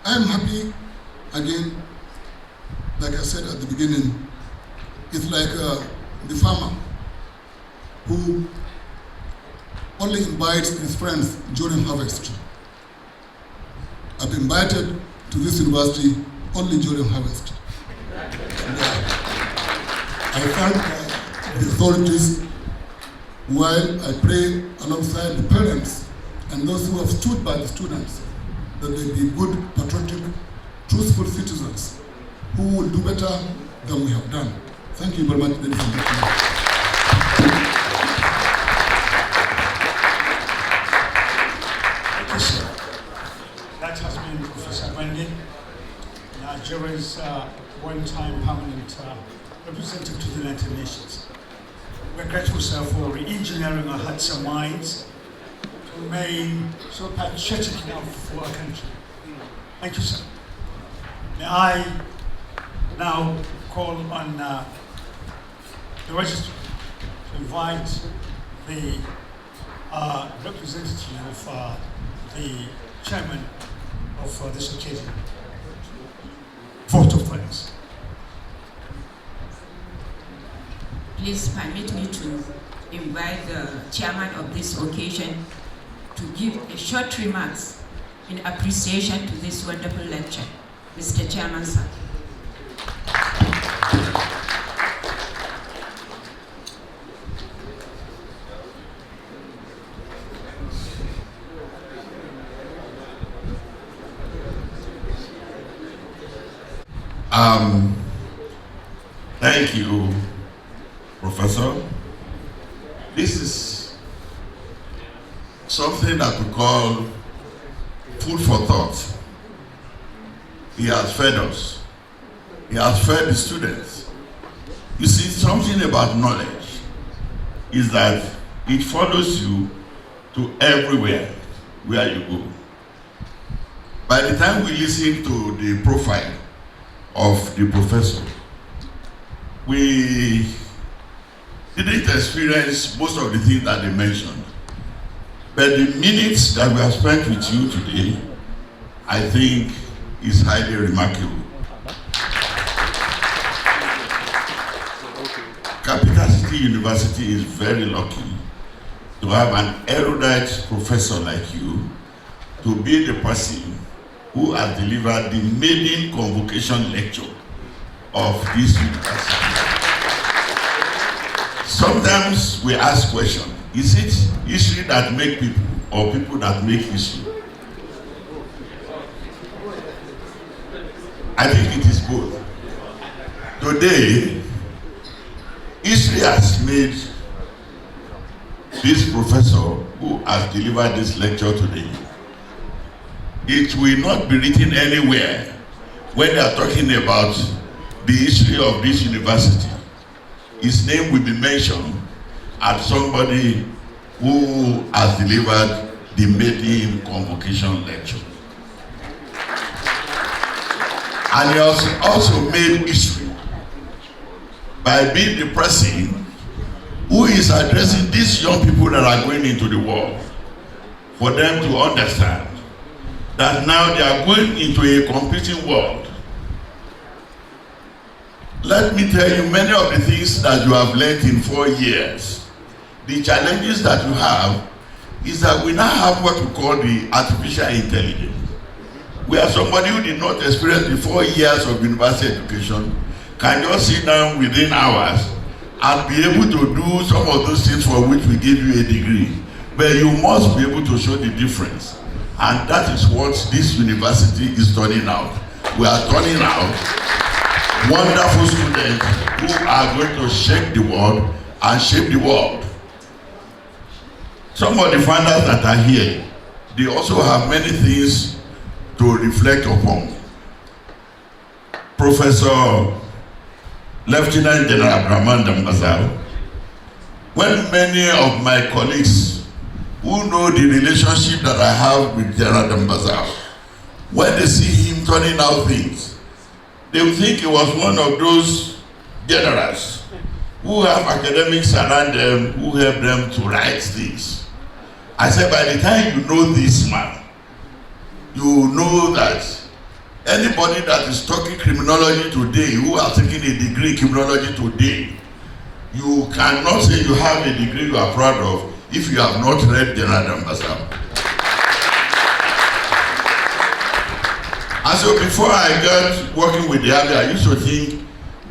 I am happy, again, like I said at the beginning, it's like the farmer who only invites his friends during harvest. I've been invited to this university only during harvest. I thank the authorities while I pray alongside the parents and those who have stood by the students that they be good, patriotic, truthful citizens who will do better than we have done. Thank you very much, ladies and gentlemen. Thank you, sir. That has been Professor Bande, Nigeria's one-time permanent representative to the United Nations. We're grateful, sir, for re-engineering our hearts and minds to remain so patriotic enough for our country. Thank you, sir. May I now call on the registrar to invite the representative of the chairman of this occasion. Vote of thanks. Please permit me to invite the chairman of this occasion to give a short remarks in appreciation to this wonderful lecture. Mr. Chairman, sir. Thank you, Professor, this is something that we call food for thought. He has fed us. He has fed the students. You see, something about knowledge is that it follows you to everywhere where you go. By the time we listen to the profile of the professor, we didn't experience most of the things that they mentioned. But the minutes that we have spent with you today, I think is highly remarkable. Capital City University is very lucky to have an erudite professor like you to be the person who has delivered the maiden convocation lecture of this university. Sometimes we ask questions, is it history that make people or people that make history? I think it is both. Today, history has made this professor who has delivered this lecture today. It will not be written anywhere when they are talking about the history of this university. His name will be mentioned as somebody who has delivered the maiden convocation lecture. And he has also made history by being the person who is addressing these young people that are going into the world, for them to understand that now they are going into a competing world. Let me tell you many of the things that you have learned in 4 years. The challenges that you have is that we now have what we call the artificial intelligence. Where somebody who did not experience the 4 years of university education can just sit down within hours and be able to do some of those things for which we give you a degree. But you must be able to show the difference. And that is what this university is turning out. We are turning out wonderful students who are going to shake the world and shape the world. Some of the founders that are here, they also have many things to reflect upon. Professor Lieutenant General Abdurrahman Dambazao, when many of my colleagues who know the relationship that I have with General Dambazao, when they see him turning out things, they will think he was one of those generals who have academics around them who help them to write things. I said, by the time you know this man, you know that anybody that is talking criminology today, who has taken a degree in criminology today, you cannot say you have a degree you are proud of if you have not read General Dambazao. And so before I got working with the army, I used to think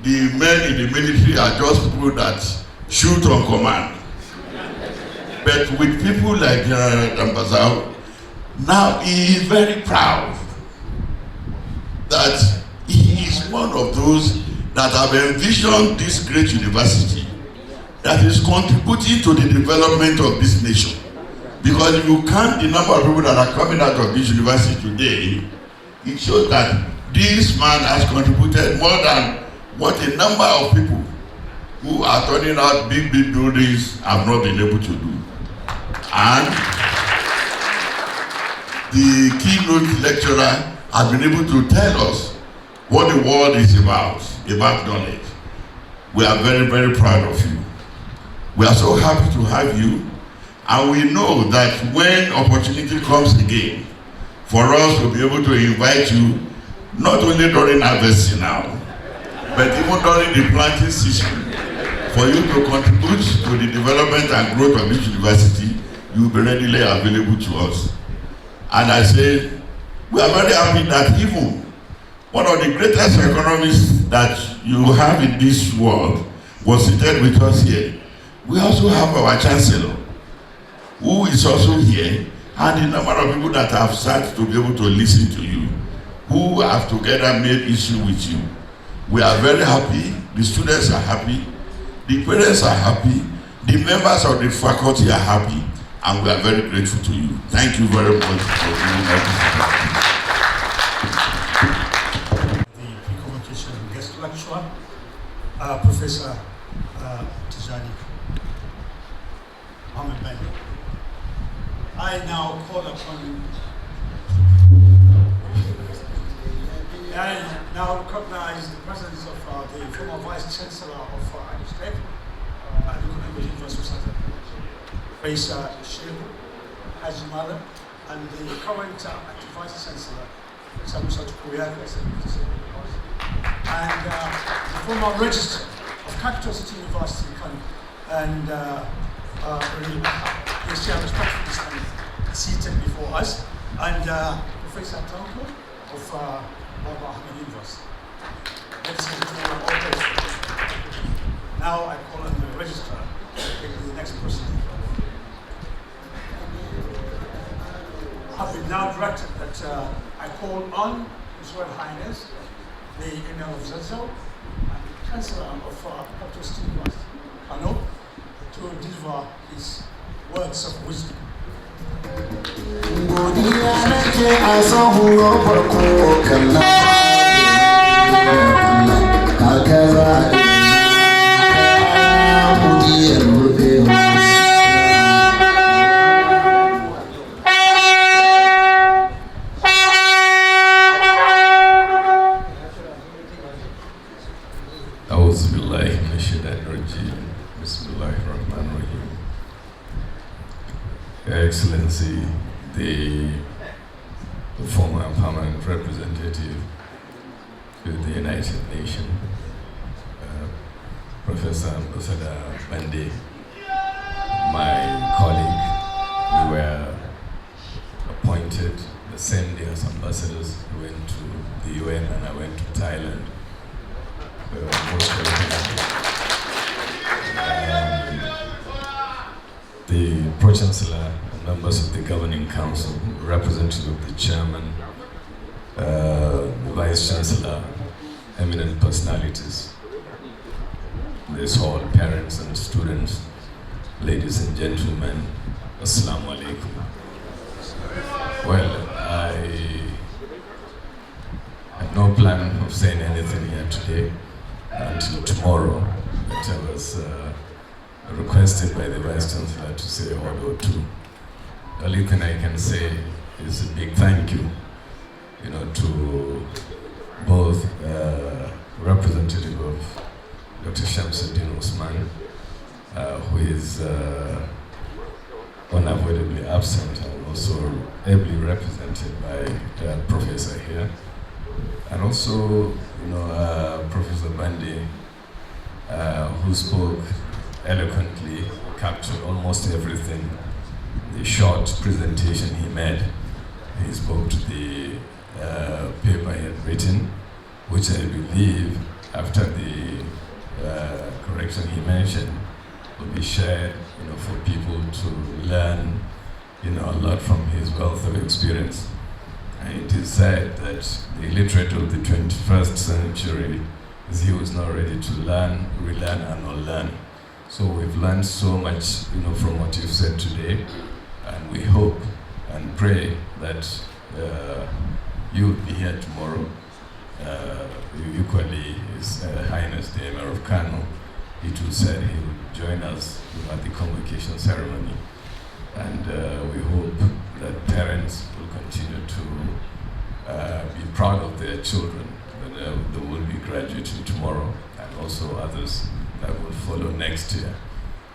the men in the military are just people that shoot on command. But with people like General Dambazao, now he is very proud that he is one of those that have envisioned this great university that is contributing to the development of this nation. Because if you count the number of people that are coming out of this university today, it shows that this man has contributed more than what a number of people who are turning out big buildings have not been able to do. And the keynote lecturer has been able to tell us what the world is about knowledge. We are very, very proud of you. We are so happy to have you, and we know that when opportunity comes again for us to be able to invite you, not only during harvesting now, but even during the planting season, for you to contribute to the development and growth of this university, you will be readily available to us. And I say, we are very happy that even one of the greatest economists that you have in this world was seated with us here. We also have our Chancellor, who is also here, and the number of people that have sat to be able to listen to you, who have together made issue with you. We are very happy, the students are happy, The parents are happy, the members of the faculty are happy, and we are very grateful to you. Thank you very much for doing that. The pre-convocation guest lecturer, Professor Tijani Muhammad-Bande. I now call upon I now recognize the presence of the former Vice Chancellor of Iowa State, University of Southern Professor Shehu, and the current active Vice Chancellor, Shamsuddin, and the former Registrar of Capital City University, Kano, and is here respectfully standing seated before us, and Professor Tanko of University. Ladies and gentlemen, all present. Now I call on the registrar to take the next proceeding. I have been now directed that I call on His Royal Highness, the Emir of Zazzau, and the Chancellor of Capital City University, Kano, to deliver his words of wisdom. Your Excellency, the former permanent representative to the United Nations, Professor Bande, my colleague, we were appointed the same day as ambassadors. We went to the UN and I went to Thailand. We were most welcome. The Pro-Chancellor and members of the Governing Council, representative of the Chairman, the Vice Chancellor, eminent personalities, this hall, parents and students, ladies and gentlemen, Assalamu alaikum. Well, I had no plan of saying anything here today until tomorrow, but I was requested by the Vice Chancellor to say a word or two. The only thing I can say is a big thank you, to both representative of Dr. Shamsuddin Usman, who is unavoidably absent and also ably represented by the professor here, and also, Professor Bande, who spoke eloquently, captured almost everything. The short presentation he made, he spoke to the paper he had written, which I believe, after the correction he mentioned, will be shared, for people to learn, a lot from his wealth of experience. And it is said that the illiterate of the 21st century is he who is not ready to learn, relearn, and unlearn. So we've learned so much, from what you've said today, and we hope and pray that you will be here tomorrow. Equally, His Highness the Emir of Kano, he too said he would join us at the convocation ceremony, and we hope that parents will continue to be proud of their children, that they will be graduating tomorrow, and also others that will follow next year.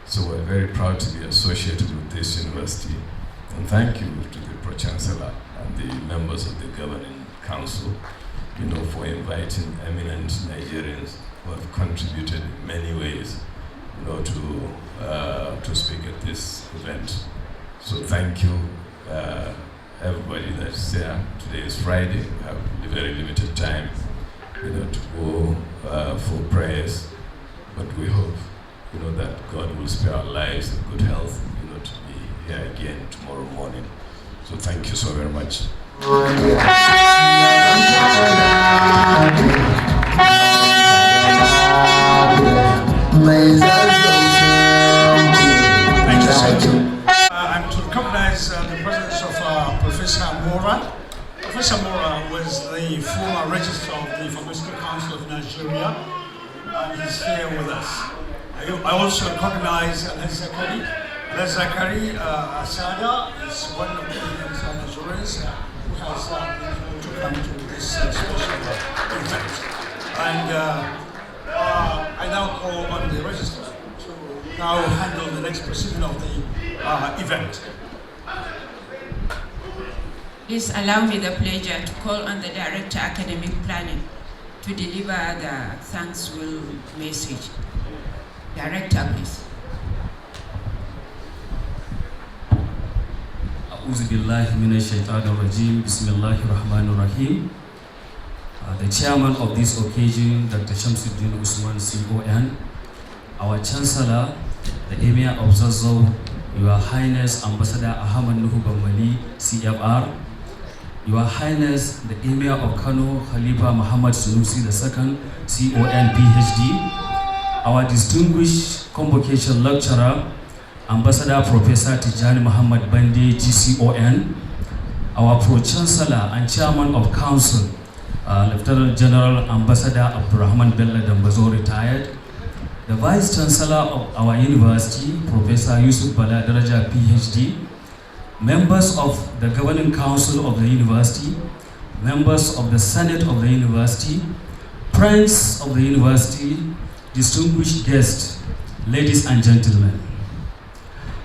So we're very proud to be associated with this university, and thank you to the Pro-Chancellor and the members of the Governing Council, for inviting eminent Nigerians who have contributed in many ways, to speak at this event. So thank you, everybody that's here. Today is Friday. We have a very limited time, to go for prayers. But we hope, that God will spare our lives and good health, to be here again tomorrow morning. So thank you so very much. Amazing. Mora. Professor Mora was the former registrar of the Pharmaceutical Council of Nigeria, and he's here with us. I also recognize Al-Haj Zakari. Al-Haj Zakari Asada is one of the Nigerians who has been able to come to this special event. And I now call on the registrar to now handle the next proceeding of the event. Please allow me the pleasure to call on the Director Academic Planning to deliver the thanksful message. Director, please. A'udhu billahi minash shaitanir rajim. Bismillahir rahmanir rahim. The chairman of this occasion, Dr. Shamsuddin Usman, CON, our Chancellor, the Emir of Zazzau, Your Highness Ambassador Ahmad Nuhu Bamali, CFR, Your Highness the Emir of Kano, Khalifa Muhammad Sunusi II, CON, PhD, our distinguished Convocation lecturer, Ambassador Professor Tijani Muhammad-Bande, GCON, our Pro-Chancellor and Chairman of Council, Lieutenant General Ambassador Abdurrahman Bello Dambazo, retired, the Vice Chancellor of our university, Professor Yusuf Bala Daraja, PhD, members of the Governing Council of the university, members of the Senate of the university, friends of the university, distinguished guests, ladies and gentlemen.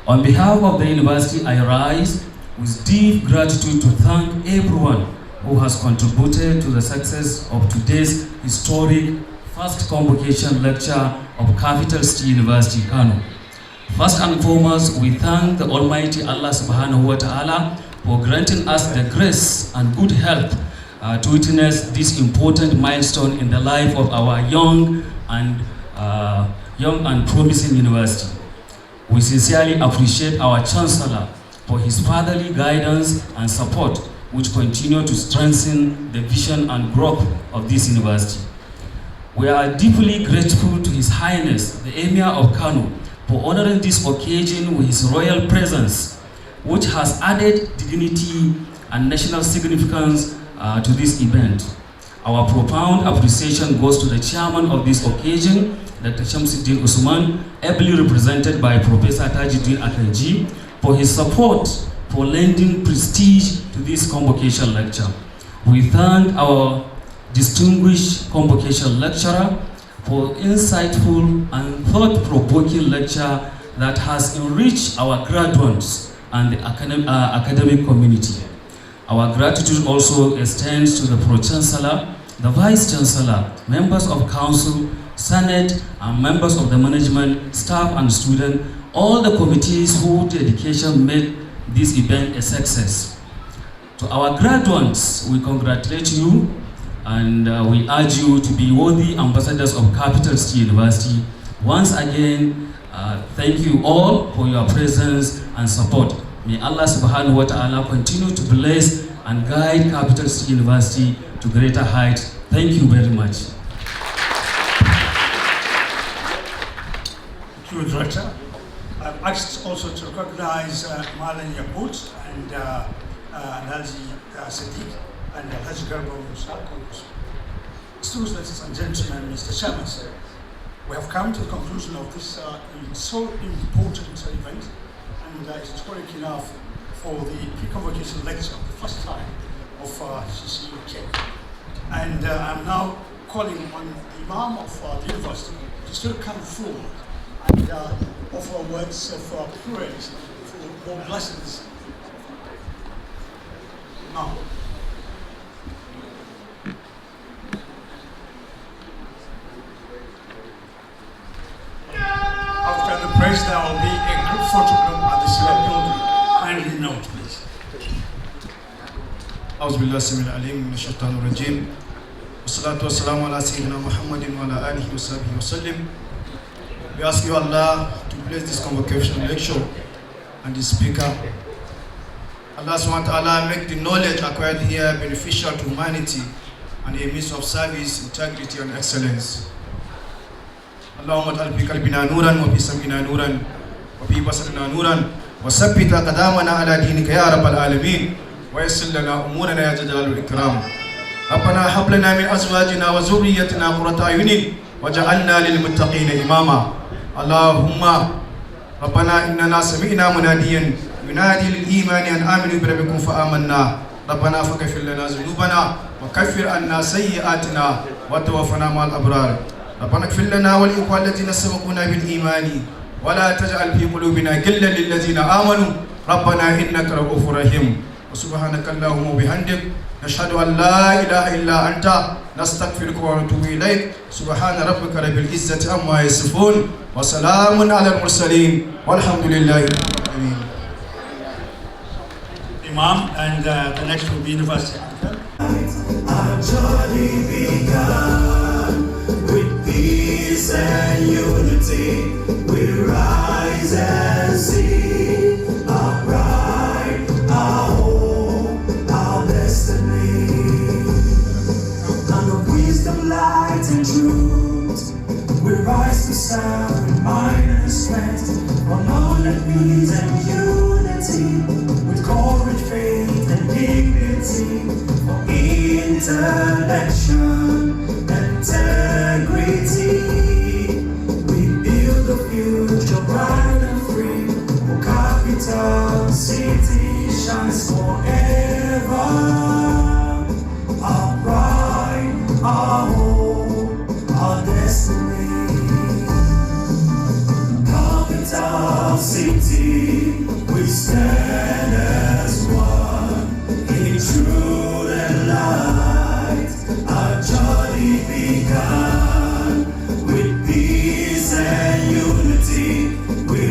On behalf of the university, I rise with deep gratitude to thank everyone who has contributed to the success of today's historic first convocation lecture of Capital City University, Kano. First and foremost, we thank the Almighty Allah subhanahu wa ta'ala for granting us the grace and good health to witness this important milestone in the life of our young and promising university. We sincerely appreciate our Chancellor for his fatherly guidance and support, which continue to strengthen the vision and growth of this university. We are deeply grateful to His Highness, the Emir of Kano, for honoring this occasion with his royal presence, which has added dignity and national significance to this event. Our profound appreciation goes to the chairman of this occasion, Dr. Shamsuddin Usman, ably represented by Professor Tajuddin Akanji, for his support for lending prestige to this convocation lecture. We thank our distinguished convocation lecturer for insightful and thought-provoking lecture that has enriched our graduates and the academic community. Our gratitude also extends to the Pro-Chancellor, the Vice-Chancellor, members of Council, Senate, and members of the management, staff and students, all the committees whose dedication made this event a success. To our graduates, we congratulate you and we urge you to be worthy ambassadors of Capital City University. Once again, thank you all for your presence and support. May Allah subhanahu wa ta'ala continue to bless and guide Capital City University to greater heights. Thank you very much. Thank you, Director. I'm asked also to recognize Malan Yakut and Nazi Sadiq and Al-Haj Garba Musa. Students, ladies and gentlemen, Mr. Chairman, sir, we have come to the conclusion of this so important event, and it's historic enough for the pre-convocation lecture, the first time of CCUK. And I'm now calling on the Imam of the university to still come forward and offer words of praise for more blessings. Now. After the praise, there will be a group photograph at the select building. Kindly note, please. أعوذ بالله السميع العليم من الشيطان الرجيم والصلاة والسلام على سيدنا محمد وعلى آله وصحبه وسلم. We ask you Allah to bless this convocation lecture and the speaker. Allah subhanahu wa ta'ala make the knowledge acquired here beneficial to humanity and a means of service, integrity and excellence. اللهم اجعل في قلبنا نورا وفي سمعنا نورا وفي بصرنا نورا وثبت أقدامنا على دينك يا رب العالمين. ويسر لنا أمورنا يا جلال الإكرام. ربنا هب لنا من أزواجنا وذريتنا قرة أعين وجعلنا للمتقين إماما. اللهم ربنا إننا سمعنا مناديا ينادي للإيمان أن آمنوا بربكم فآمنا. ربنا فاغفر لنا ذنوبنا وكفر عنا سيئاتنا وتوفنا مع الأبرار. ربنا اغفر لنا ولإخواننا الذين سبقونا بالإيمان ولا تجعل في قلوبنا غلا للذين آمنوا ربنا إنك رؤوف رحيم. وسبحانك اللهم وبحمدك نشهد أن لا إله إلا أنت نستغفرك ونتوب إليك. سبحان ربك رب العزة عما يصفون وسلام على المرسلين والحمد لله رب العالمين. Imam, and the next will be University Anthem. Our journey began with peace and unity. We rise and see our pride, our hope, our destiny. Land of wisdom, light and truth. We rise to serve with mind and strength. For love and peace and unity. With courage, faith and dignity. For intellection and integrity. We build a future bright and free. For capital city shines forever. Our pride, our hope, our destiny. Capital city, we stand as one in truth and light. Our journey began with peace and unity. We